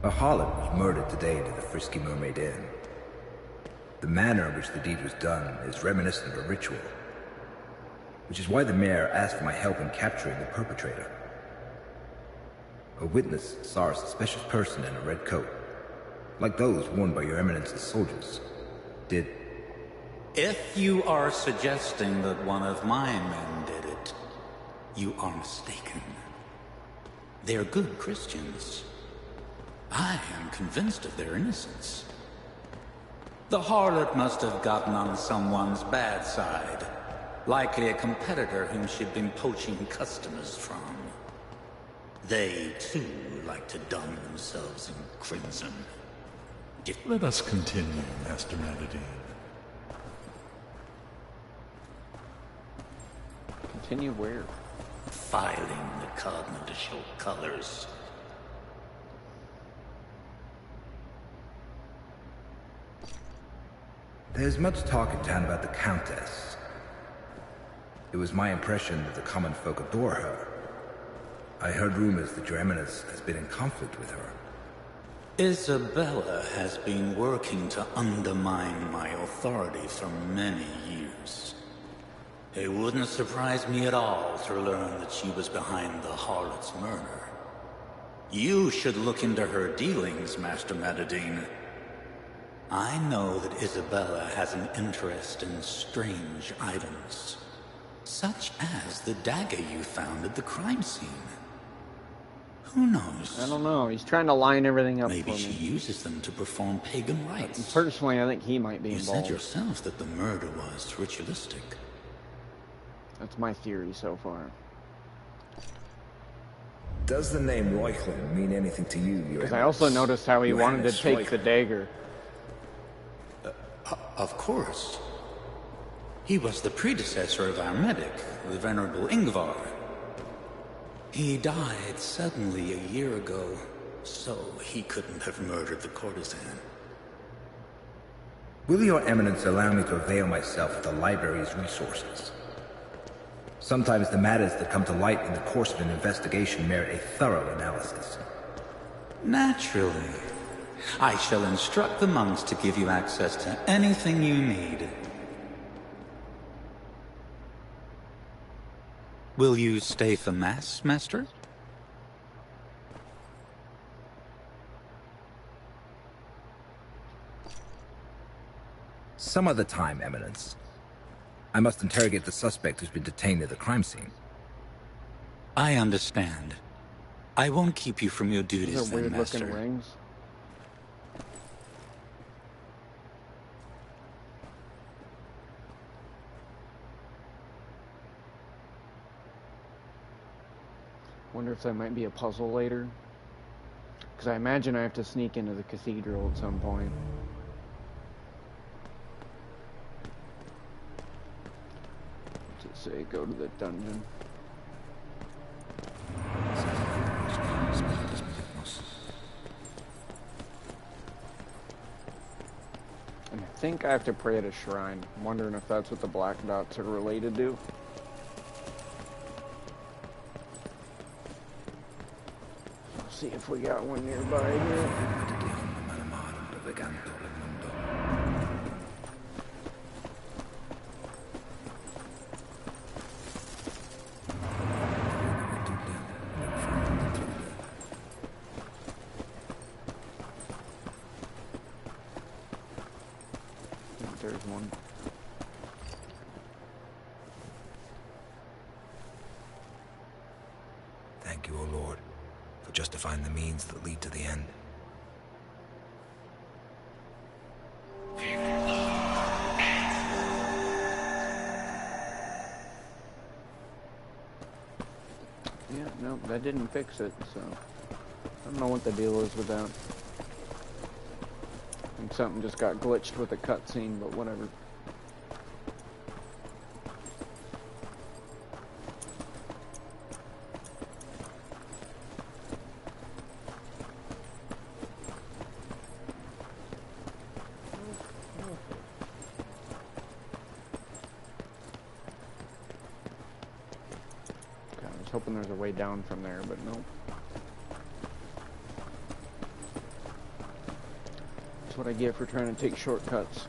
A harlot was murdered today near the Frisky Mermaid Inn. The manner in which the deed was done is reminiscent of a ritual, which is why the mayor asked for my help in capturing the perpetrator. A witness saw a suspicious person in a red coat, like those worn by your eminence's soldiers. If you are suggesting that one of my men did it, you are mistaken. They're good Christians. I am convinced of their innocence. The harlot must have gotten on someone's bad side. Likely a competitor whom she'd been poaching customers from. They, too, like to don themselves in crimson. Let us continue, Master Madadine. Continue where? Filing the covenant to show colors. There's much talk in town about the Countess. It was my impression that the common folk adore her. I heard rumors that your eminence has been in conflict with her. Isabella has been working to undermine my authority for many years. It wouldn't surprise me at all to learn that she was behind the harlot's murder. You should look into her dealings, Master Madadine. I know that Isabella has an interest in strange items, such as the dagger you found at the crime scene. Who knows? I don't know. He's trying to line everything up Maybe for she me. uses them to perform pagan rites. Personally, I think he might be You involved. said yourself that the murder was ritualistic. That's my theory so far. Does the name Reuchlin mean anything to you, Your Because I also noticed how he wanted to take the dagger. Of course. He was the predecessor of our medic, the Venerable Ingvar. He died suddenly a year ago, so he couldn't have murdered the courtesan. Will your eminence allow me to avail myself of the library's resources? Sometimes the matters that come to light in the course of an investigation merit a thorough analysis. Naturally. I shall instruct the monks to give you access to anything you need. Will you stay for Mass, Master? Some other time, Eminence. I must interrogate the suspect who's been detained at the crime scene. I understand. I won't keep you from your duties, Those are then, weird-looking Master. rings. Wonder if that might be a puzzle later. Because I imagine I have to sneak into the cathedral at some point. What's it say? Go to the dungeon. And I think I have to pray at a shrine. I'm wondering if that's what the black dots are related to. See if we got one nearby here. I think there's one. Thank you, O Lord, for justifying the means that lead to the end. Yeah, no, that didn't fix it, so I don't know what the deal is with that. I think something just got glitched with the cutscene, but whatever. I was hoping there's a way down from there, but nope. what I get for trying to take shortcuts.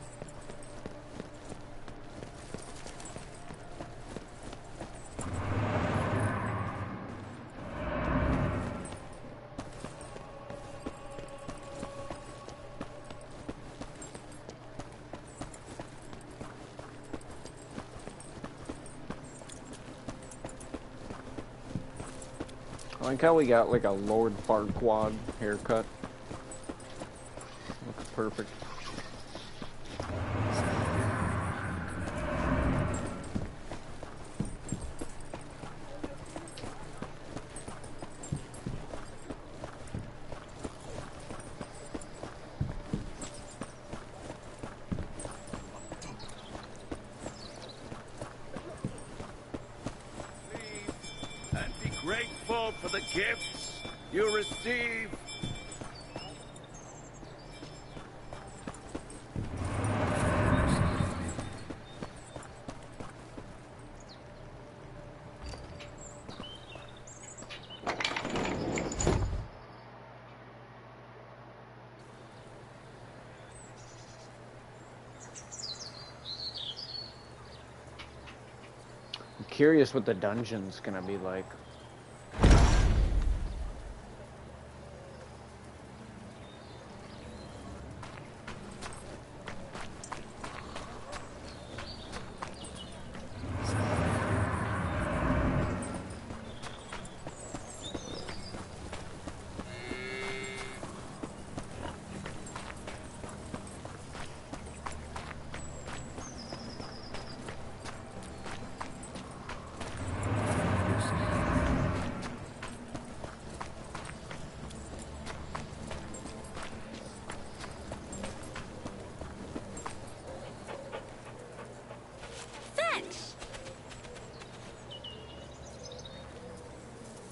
I like how we got like a Lord Farquaad haircut. Looks perfect. And be grateful for the gifts you receive. I'm curious what the dungeon's gonna be like.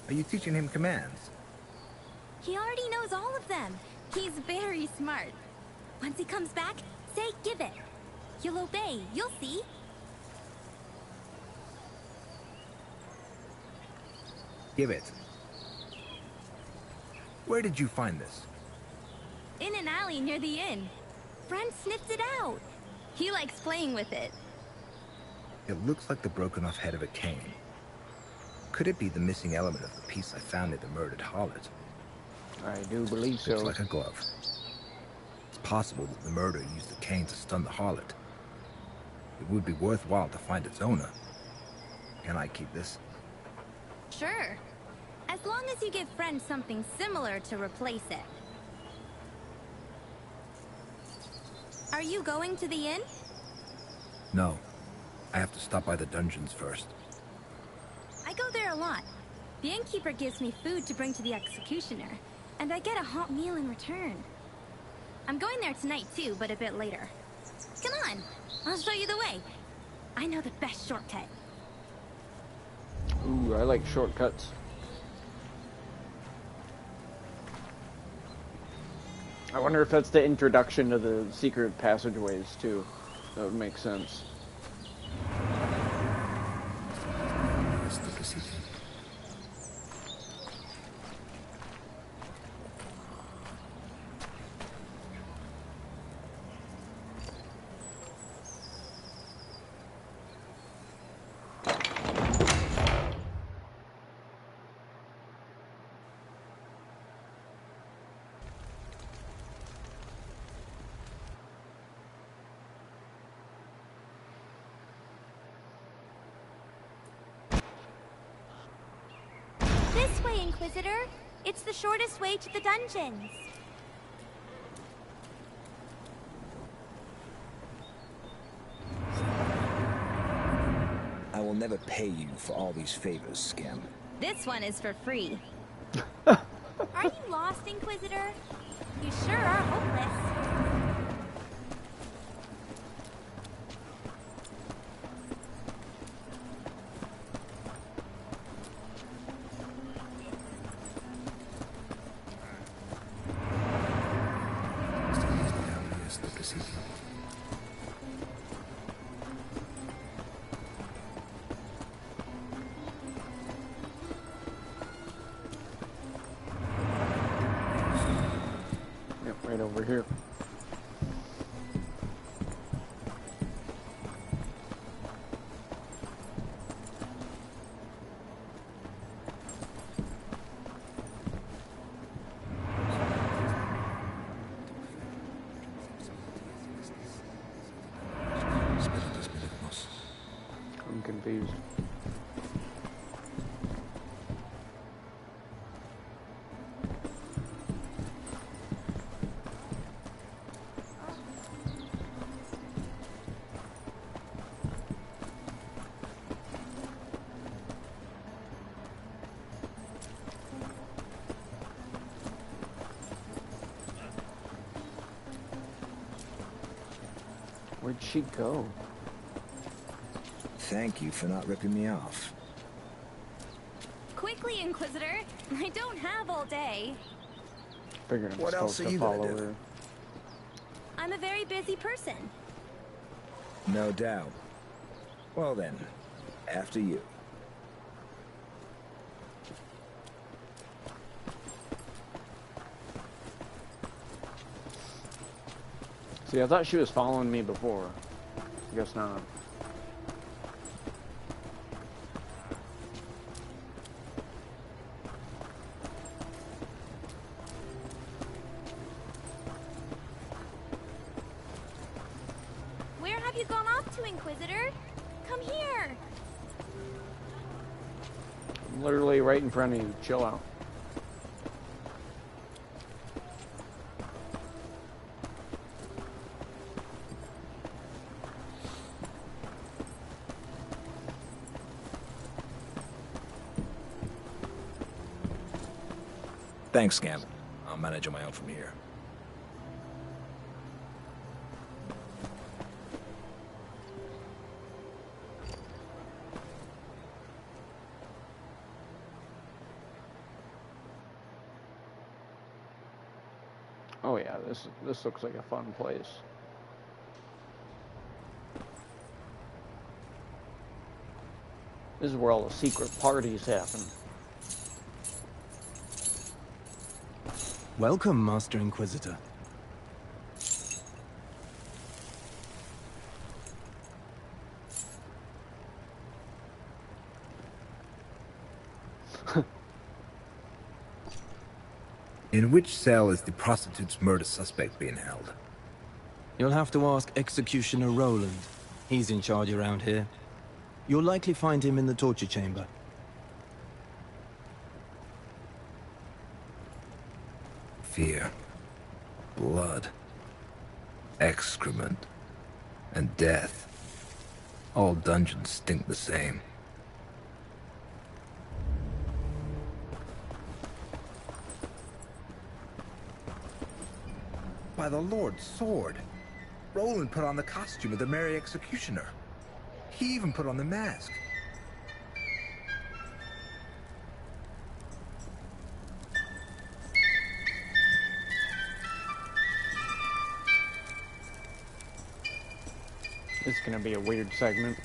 Are you teaching him commands? He already knows all of them. He's very smart. Once he comes back, say give it. He'll obey, you'll see. Give it. Where did you find this? In an alley near the inn. Friend sniffed it out. He likes playing with it. It looks like the broken off head of a cane. Could it be the missing element of the piece I found near the murdered harlot? I do believe so. Looks like a glove. It's possible that the murderer used the cane to stun the harlot. It would be worthwhile to find its owner. Can I keep this? Sure. As long as you give Friend something similar to replace it. Are you going to the inn? No. I have to stop by the dungeons first. I go there a lot. The innkeeper gives me food to bring to the executioner, and I get a hot meal in return. I'm going there tonight too, but a bit later. Come on, I'll show you the way. I know the best shortcut. Ooh, I like shortcuts. I wonder if that's the introduction to the secret passageways too. That would make sense. This way, Inquisitor. It's the shortest way to the dungeons. I will never pay you for all these favors, Scam. This one is for free. Are you lost, Inquisitor? You sure are hopeless. Yep, right over here. confused. Where'd she go? Thank you for not ripping me off. Quickly, Inquisitor. I don't have all day. Figured I'm What else supposed are to you gonna follow do? her. I'm a very busy person. No doubt. Well then, after you. See, I thought she was following me before. I guess not. Where have you gone off to, Inquisitor? Come here. I'm literally right in front of you. Chill out. Thanks, Scamp. I'll manage on my own from here. Oh yeah, this looks like a fun place. This is where all the secret parties happen. Welcome, Master Inquisitor. In which cell is the prostitute's murder suspect being held? You'll have to ask Executioner Roland. He's in charge around here. You'll likely find him in the torture chamber. Fear, blood, excrement, and death. All dungeons stink the same. By the Lord's sword, Roland put on the costume of the Merry Executioner. He even put on the mask. This is gonna be a weird segment.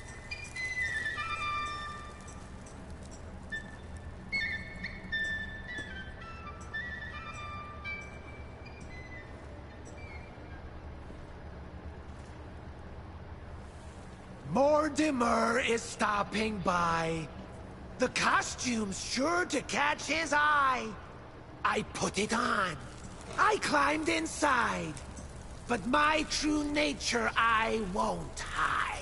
Mortimer is stopping by. The costume's sure to catch his eye. I put it on. I climbed inside. But my true nature I won't hide.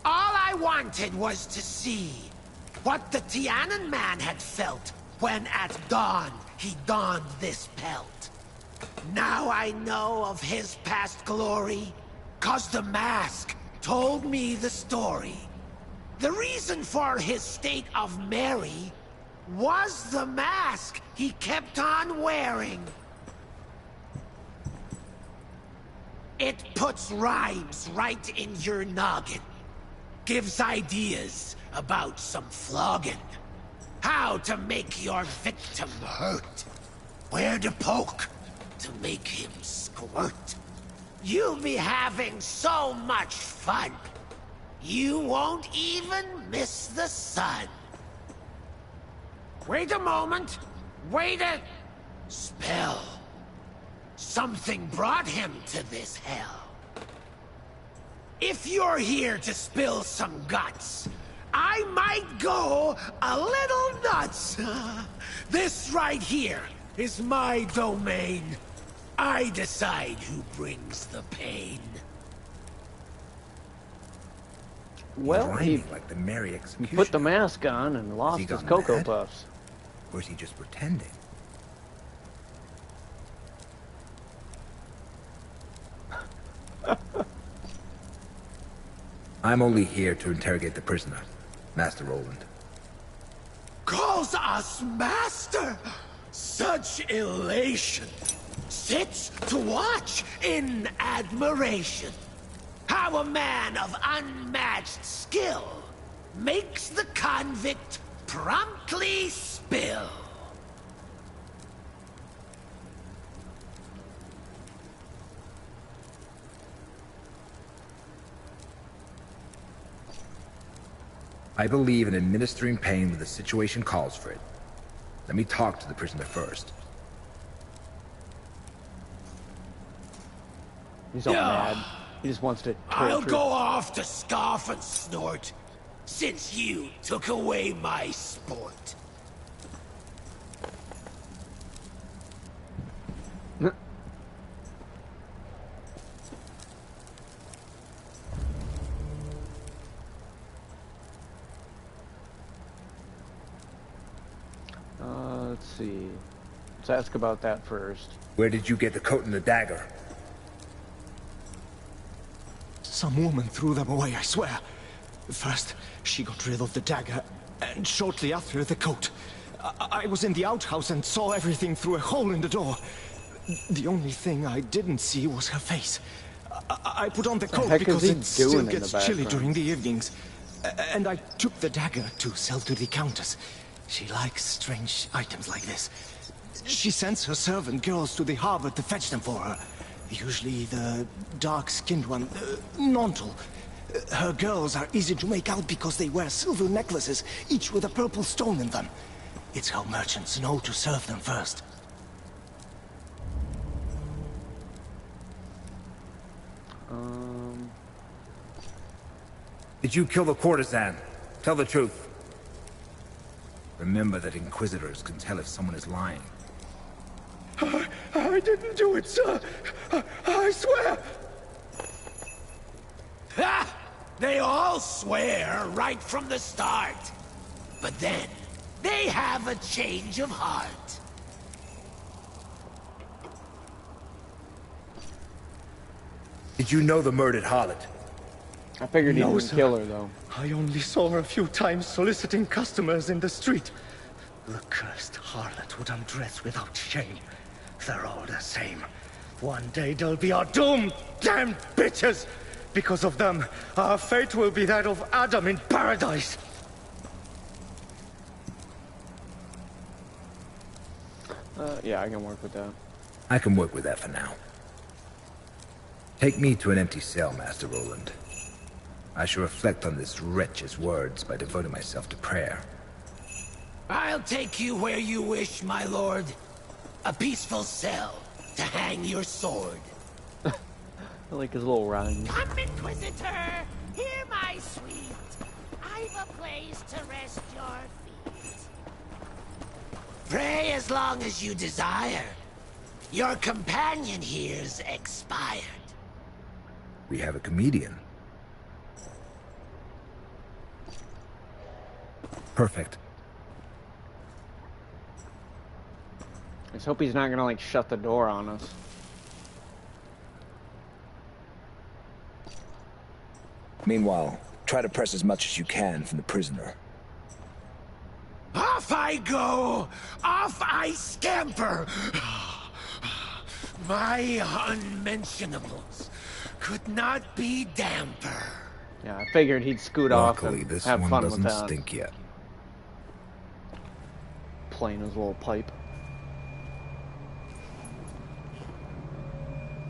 All I wanted was to see what the Tianan man had felt when at dawn he donned this pelt. Now I know of his past glory, 'cause the mask told me the story. The reason for his state of merry was the mask he kept on wearing. It puts rhymes right in your noggin. Gives ideas about some flogging. How to make your victim hurt. Where to poke to make him squirt. You'll be having so much fun. You won't even miss the sun. Wait a moment. Wait a... spell. Something brought him to this hell. If you're here to spill some guts, I might go a little nuts. This right here is my domain. I decide who brings the pain. Well, he like the merry executioner. put the mask on and lost his Cocoa mad? Puffs. Or is he just pretending? I'm only here to interrogate the prisoner, Master Roland. Calls us master! Such elation! Sits to watch in admiration. How a man of unmatched skill makes the convict promptly spill. I believe in administering pain when the situation calls for it. Let me talk to the prisoner first. He's all mad. He just wants to torture. I'll go off to scoff and snort, since you took away my sport. Let's see. Let's ask about that first. Where did you get the coat and the dagger? Some woman threw them away, I swear. First, she got rid of the dagger, and shortly after, the coat. I was in the outhouse and saw everything through a hole in the door. The only thing I didn't see was her face. I put on the coat because it still gets chilly during the evenings. And I took the dagger to sell to the Countess. She likes strange items like this. She sends her servant girls to the harbor to fetch them for her. Usually the dark-skinned one, Nontal. Her girls are easy to make out because they wear silver necklaces, each with a purple stone in them. It's how merchants know to serve them first. Did you kill the courtesan? Tell the truth. Remember that Inquisitors can tell if someone is lying. I didn't do it, sir. I swear. Ha! They all swear right from the start. But then, they have a change of heart. Did you know the murdered harlot? I figured he didn't kill her, though. I only saw her a few times soliciting customers in the street. The cursed harlot would undress without shame. They're all the same. One day they'll be our doom, damned bitches! Because of them, our fate will be that of Adam in paradise. Yeah, I can work with that. I can work with that for now. Take me to an empty cell, Master Roland. I shall reflect on this wretch's words by devoting myself to prayer. I'll take you where you wish, my lord. A peaceful cell to hang your sword. I like his little rhyme. Come, Inquisitor! Hear my sweet. I've a place to rest your feet. Pray as long as you desire. Your companion here's expired. We have a comedian. Perfect. Let's hope he's not gonna, like, shut the door on us. Meanwhile, try to press as much as you can from the prisoner. Off I go! Off I scamper! My unmentionables could not be damper. Yeah, I figured he'd scoot off and this have one fun with doesn't that. stink yet. Playing his little pipe.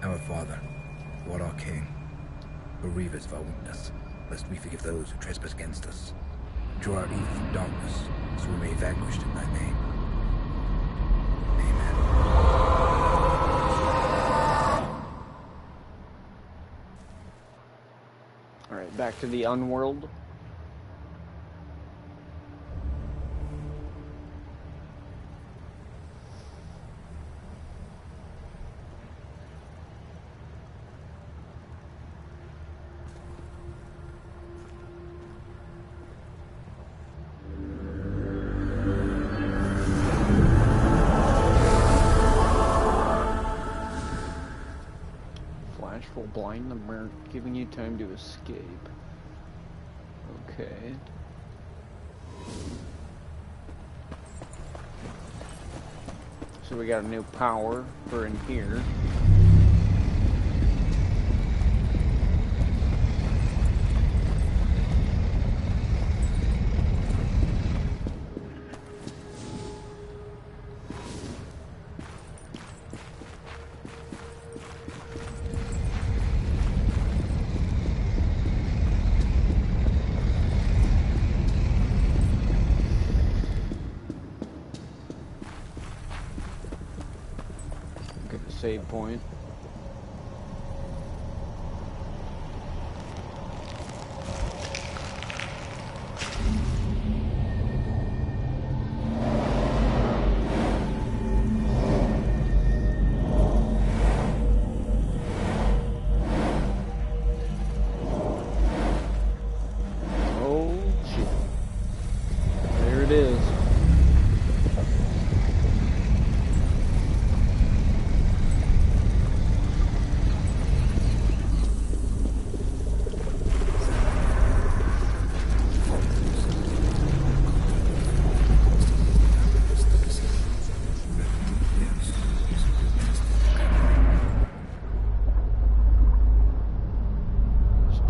Our Father, who art our King, bereave us of our weakness, lest we forgive those who trespass against us. Draw our evil from darkness, so we may vanquish in thy name. Alright, back to the Unworld. will blind the merc, giving you time to escape. Okay. So we got a new power for in here. Save point. Oh shit. There it is.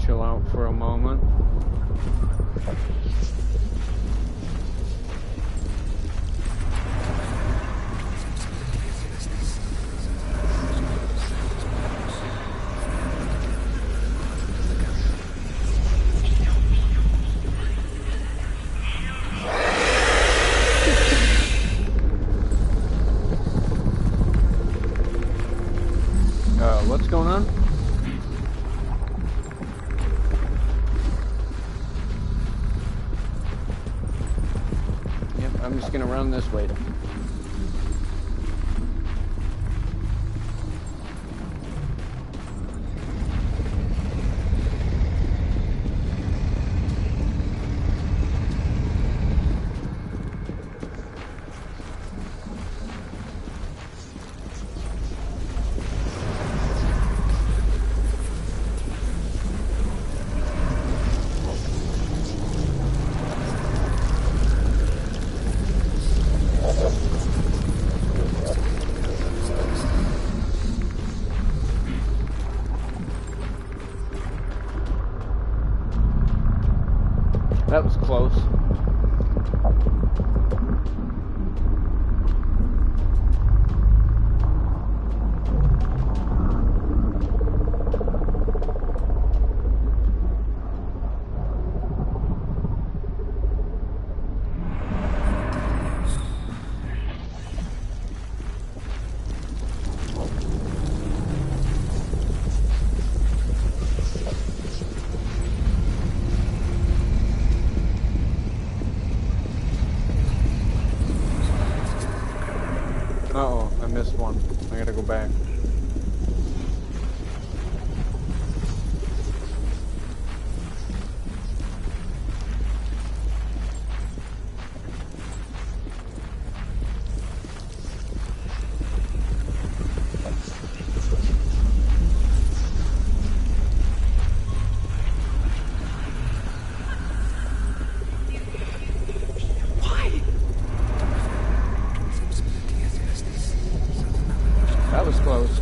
Chill out for a moment. What's going on? Yep, I'm just gonna run this way. That was close. Uh-oh, I missed one. I gotta go back. That was close.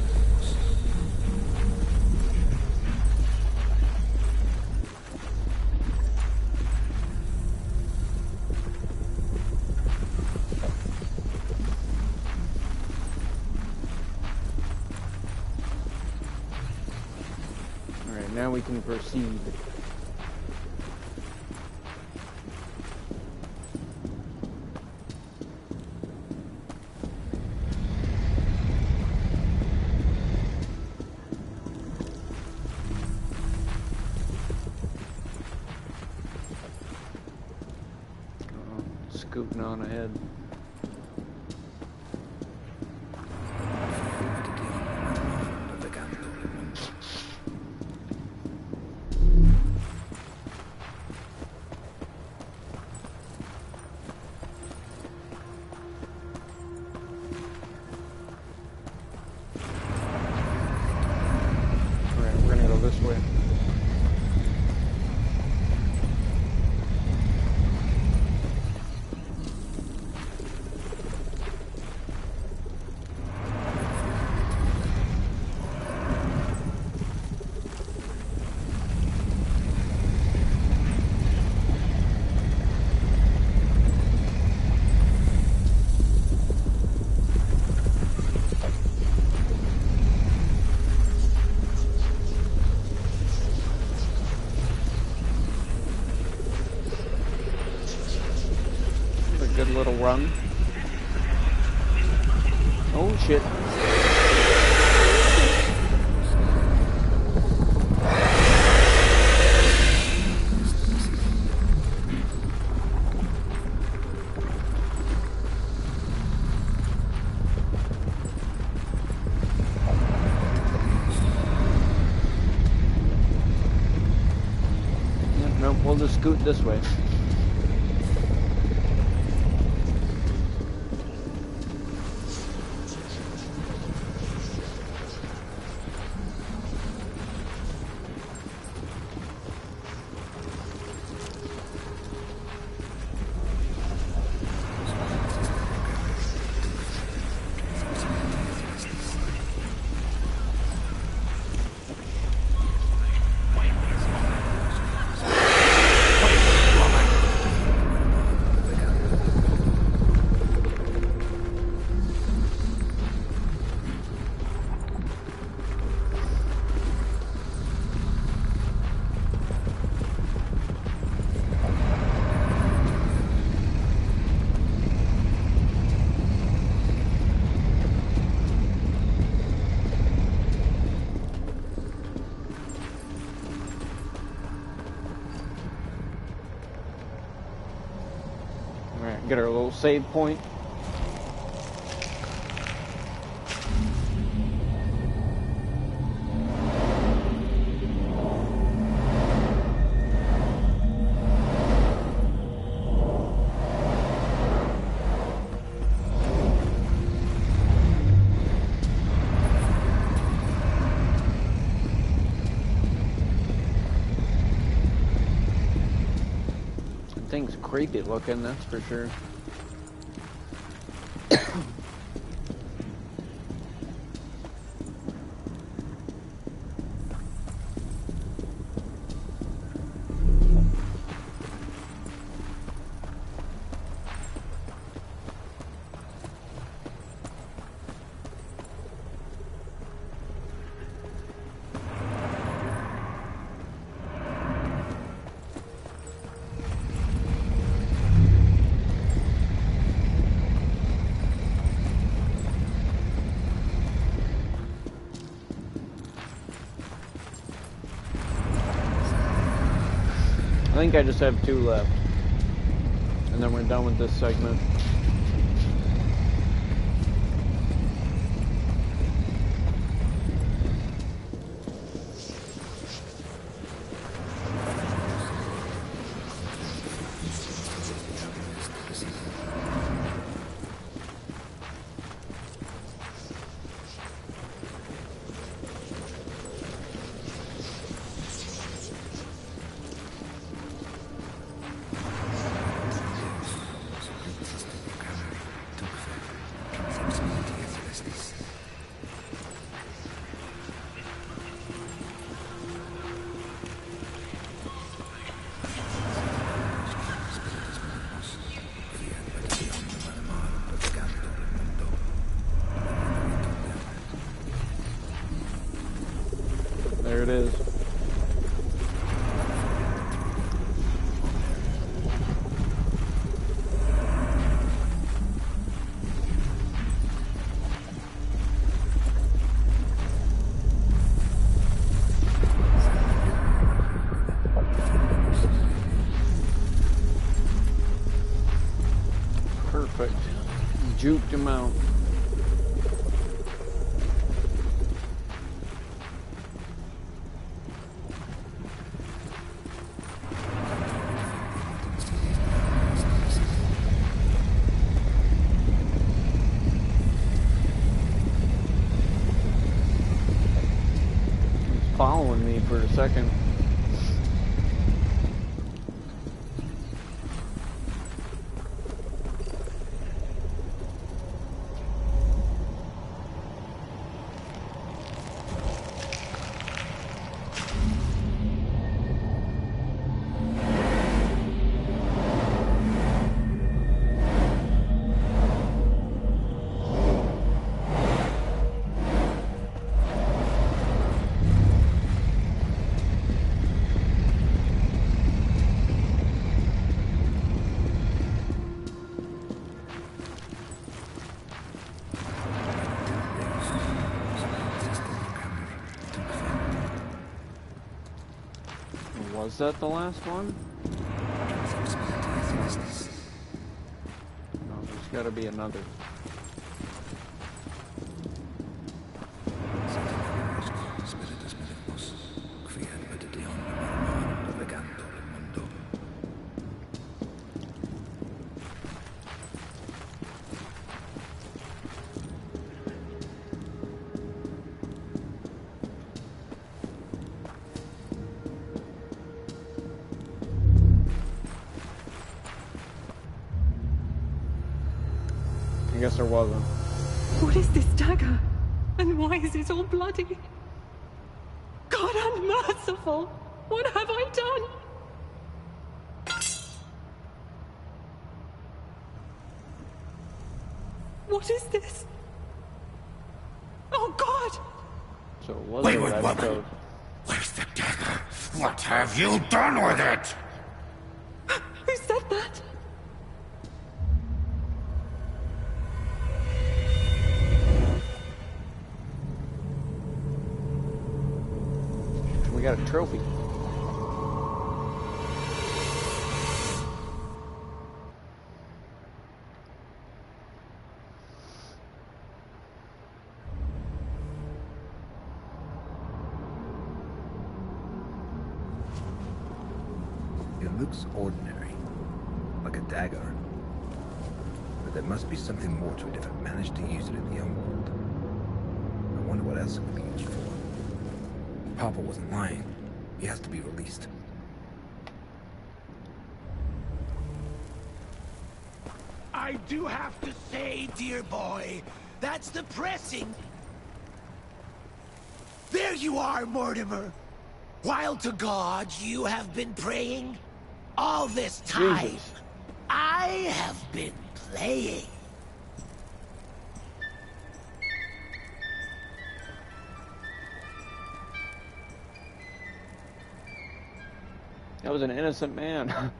All right, now we can proceed. Scooting on ahead. Alright, way. Good little run. Oh shit. Nope, we'll just scoot this way. Alright, get our little save point. Thing's creepy looking, that's for sure. I think I just have 2 left. And then we're done with this segment. There it is. Perfect. Juked him out. following me for a second. Was that the last one? No, there's gotta be another. I guess there wasn't. What is this dagger? And why is it all bloody? God unmerciful! What have I done? What is this? Oh God! So it was Wayward a red woman! coat. Where's the dagger? What have you done with it? Who said that? We got a trophy. It looks ordinary, like a dagger. But there must be something more to it if it managed to use it in the underworld. I wonder what else it could be used for. Papa wasn't lying. He has to be released. I do have to say, dear boy, that's depressing. There you are, Mortimer. While to God you have been praying, all this time, Jesus. I have been playing. That was an innocent man.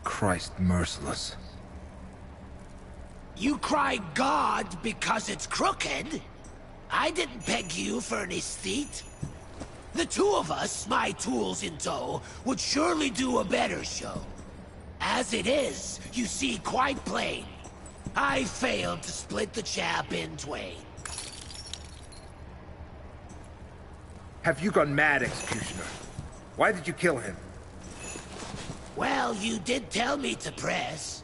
Christ merciless. You cry God because it's crooked? I didn't peg you for an aesthete. The two of us, my tools in tow, would surely do a better show. As it is, you see quite plain. I failed to split the chap in twain. Have you gone mad, Executioner? Why did you kill him? Well, you did tell me to press.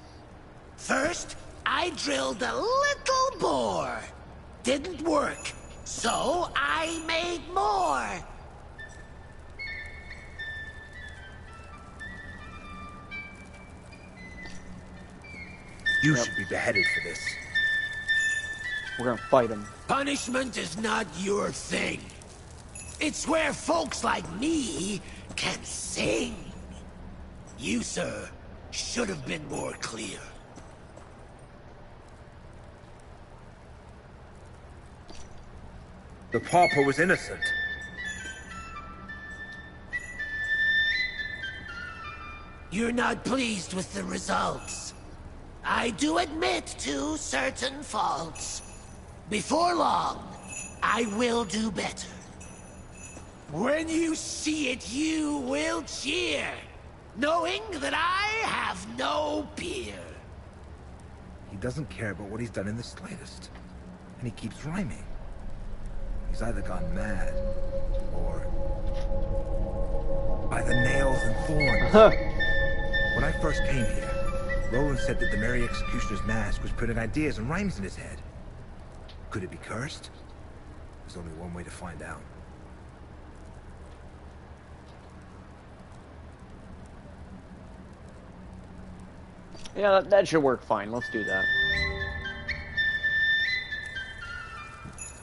First, I drilled a little bore. Didn't work, so I made more. You should be beheaded for this. We're gonna fight him. Punishment is not your thing. It's where folks like me can sing. You, sir, should have been more clear. The pauper was innocent. You're not pleased with the results. I do admit to certain faults. Before long, I will do better. When you see it, you will cheer, knowing that I have no peer. He doesn't care about what he's done in the slightest. And he keeps rhyming. He's either gone mad, or by the nails and thorns. When I first came here, Roland said that the Merry Executioner's mask was putting ideas and rhymes in his head. Could it be cursed? There's only one way to find out. Yeah, that should work fine. Let's do that.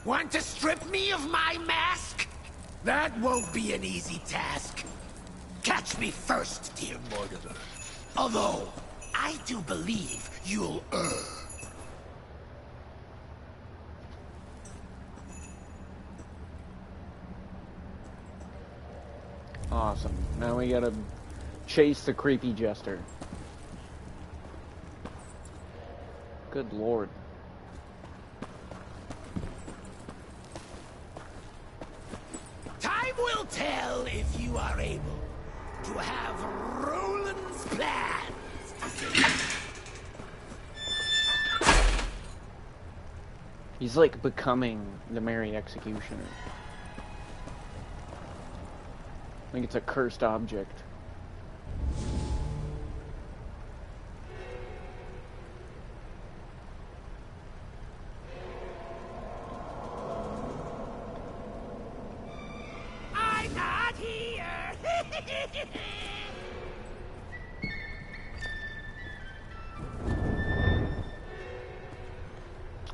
Want to strip me of my mask? That won't be an easy task. Catch me first, dear Mortimer. Although, I do believe you'll err. Awesome. Now we gotta chase the creepy jester. Good lord. Time will tell if you are able to have Roland's plans. He's like becoming the Merry Executioner. I think it's a cursed object. I'm not here.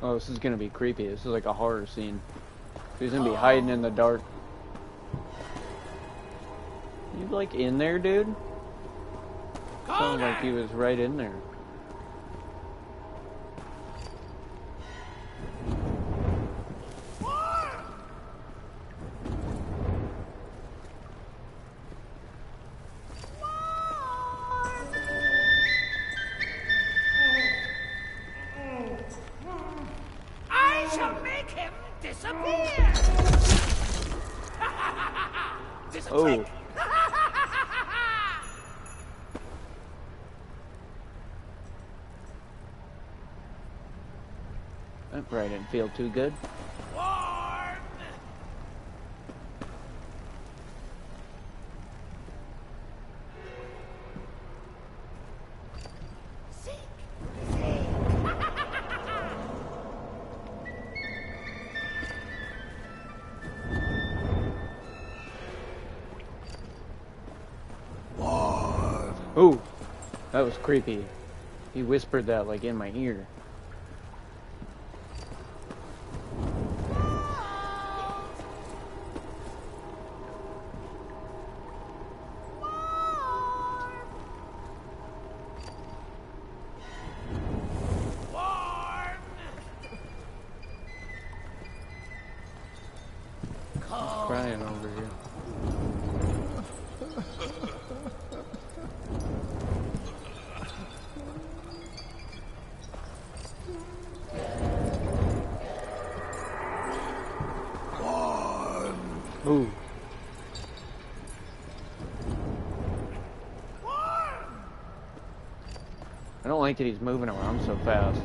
Oh, this is gonna be creepy. This is like a horror scene. He's gonna be hiding in the dark. You like in there, dude? Sounded like he was right in there. I shall make him disappear. This a Oh. trick. That probably didn't feel too good. Ooh, that was creepy. He whispered that like in my ear. Crying over here. Ooh. I don't like that he's moving around so fast.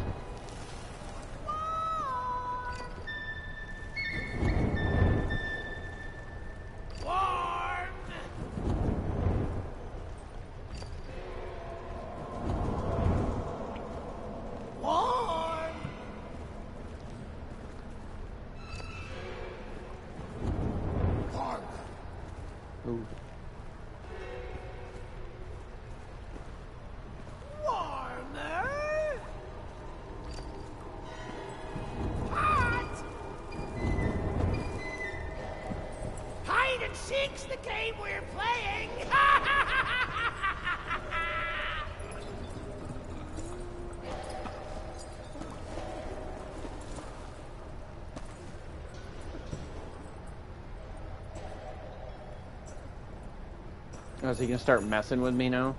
Ooh. Warner? Hot! Hide and seek's the game we're playing! Oh, is he gonna start messing with me now?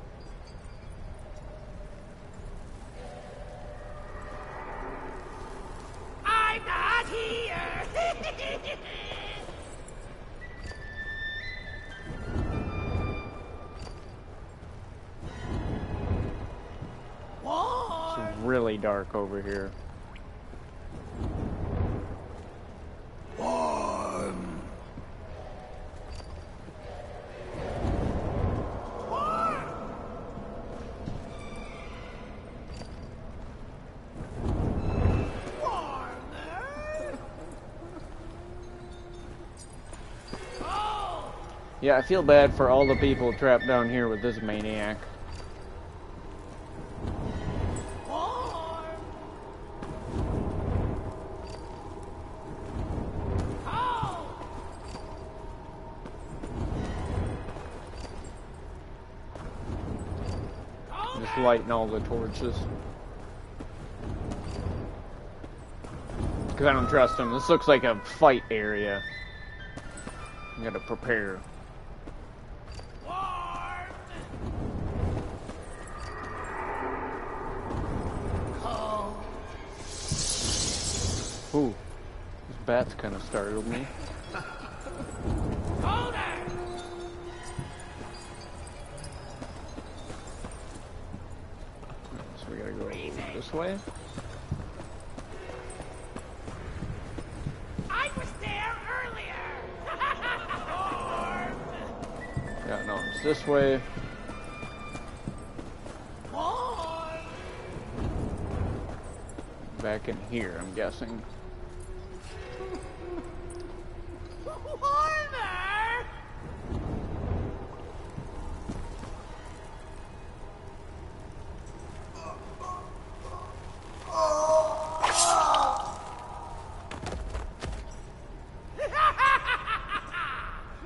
I'm not here! It's really dark over here. Yeah, I feel bad for all the people trapped down here with this maniac. Just lighting all the torches. Because I don't trust him. This looks like a fight area. I gotta prepare. Ooh, this bat's kind of startled me. So we gotta go this way. I was there earlier. Yeah, no, it's this way. Back in here, I'm guessing.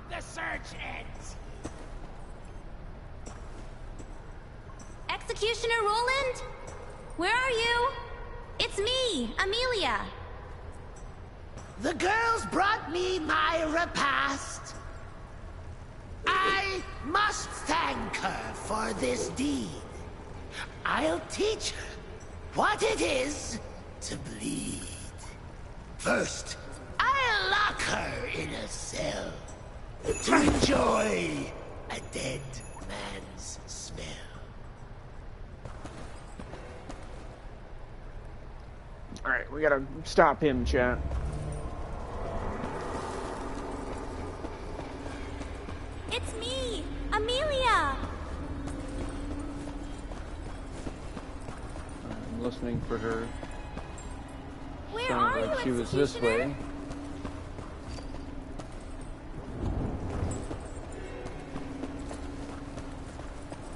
The search ends. Executioner Roland? Where are you? It's me, Amelia. The girls brought me my repast. I must thank her for this deed. I'll teach her what it is to bleed. First, I'll lock her in a cell to enjoy a dead man's smell. Alright, we gotta stop him, chat. It's me, Amelia. I'm listening for her. Where Sounded are like you, she was this Executioner? way.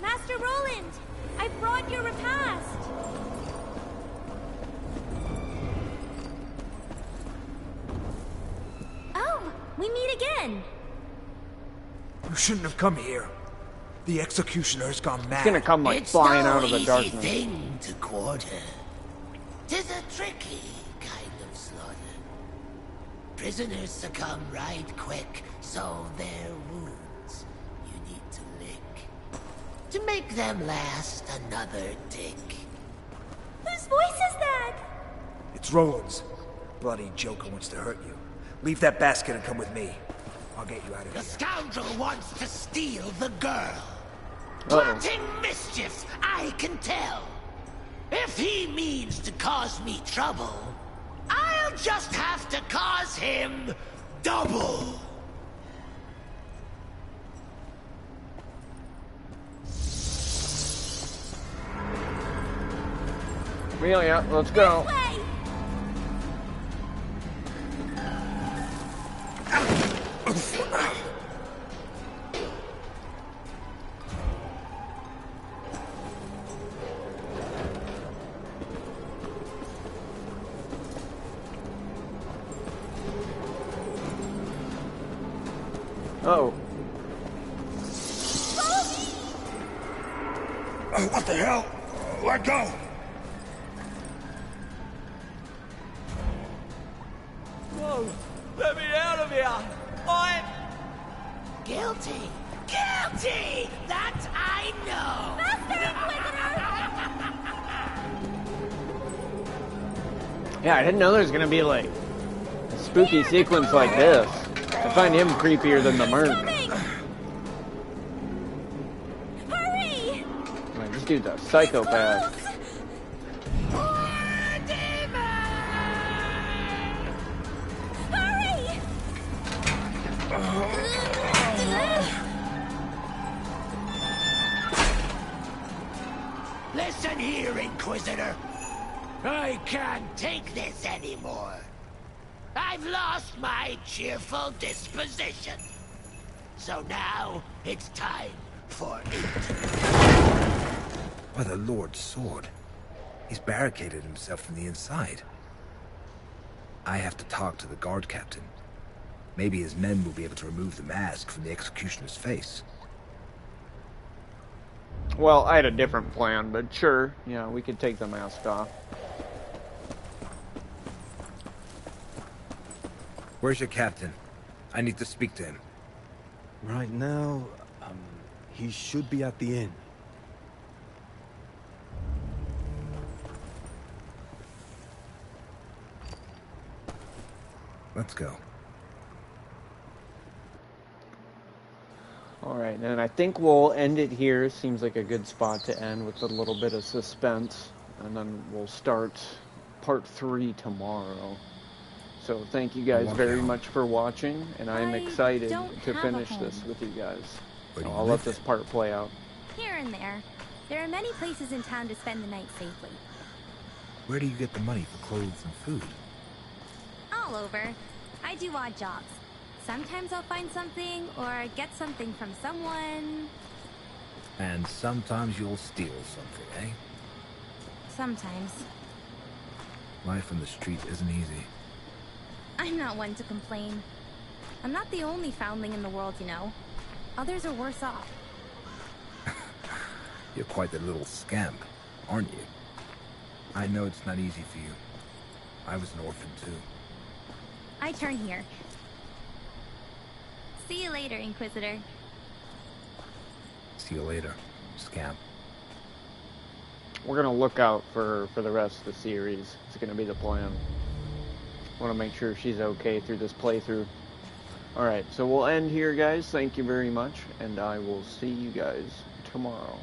Master Roland, I brought your repast. Oh, we meet again. You shouldn't have come here. The executioner's gone mad. It's gonna come like flying out of the darkness. It's no easy thing to quarter. 'Tis a tricky kind of slaughter. Prisoners succumb right quick, so their wounds you need to lick to make them last another tick. Whose voice is that? It's Roland's. Bloody Joker wants to hurt you. Leave that basket and come with me. I'll get you out of The here. scoundrel wants to steal the girl. Uh-oh. Plotting mischief, I can tell. If he means to cause me trouble, I'll just have to cause him double. Amelia, let's go. Oh. Oh, what the hell? Let go! Whoa! Let me out of here! I'm guilty. Guilty! That I know. Yeah, I didn't know there was gonna be like a spooky sequence like this. I find him creepier than the merc. Hurry! Like, this dude's a psychopath. Hurry! Listen here, Inquisitor. I can't take this anymore. I've lost my cheerful disposition. So now, it's time for it. By the Lord's sword. He's barricaded himself from the inside. I have to talk to the guard captain. Maybe his men will be able to remove the mask from the executioner's face. Well, I had a different plan, but sure, yeah, we could take the mask off. Where's your captain? I need to speak to him. Right now, he should be at the inn. Let's go. Alright, and I think we'll end it here. Seems like a good spot to end with a little bit of suspense. And then we'll start part 3 tomorrow. So thank you guys very much for watching, and I'm excited to finish this with you guys. So I'll let this part play out. Here and there. There are many places in town to spend the night safely. Where do you get the money for clothes and food? All over. I do odd jobs. Sometimes I'll find something, or get something from someone. And sometimes you'll steal something, eh? Sometimes. Life on the street isn't easy. I'm not one to complain. I'm not the only foundling in the world, you know. Others are worse off. You're quite the little scamp, aren't you? I know it's not easy for you. I was an orphan too. I turn here. See you later, Inquisitor. See you later, scamp. We're gonna look out for the rest of the series. It's gonna be the plan. Want to make sure she's okay through this playthrough. Alright, so we'll end here, guys. Thank you very much, and I will see you guys tomorrow.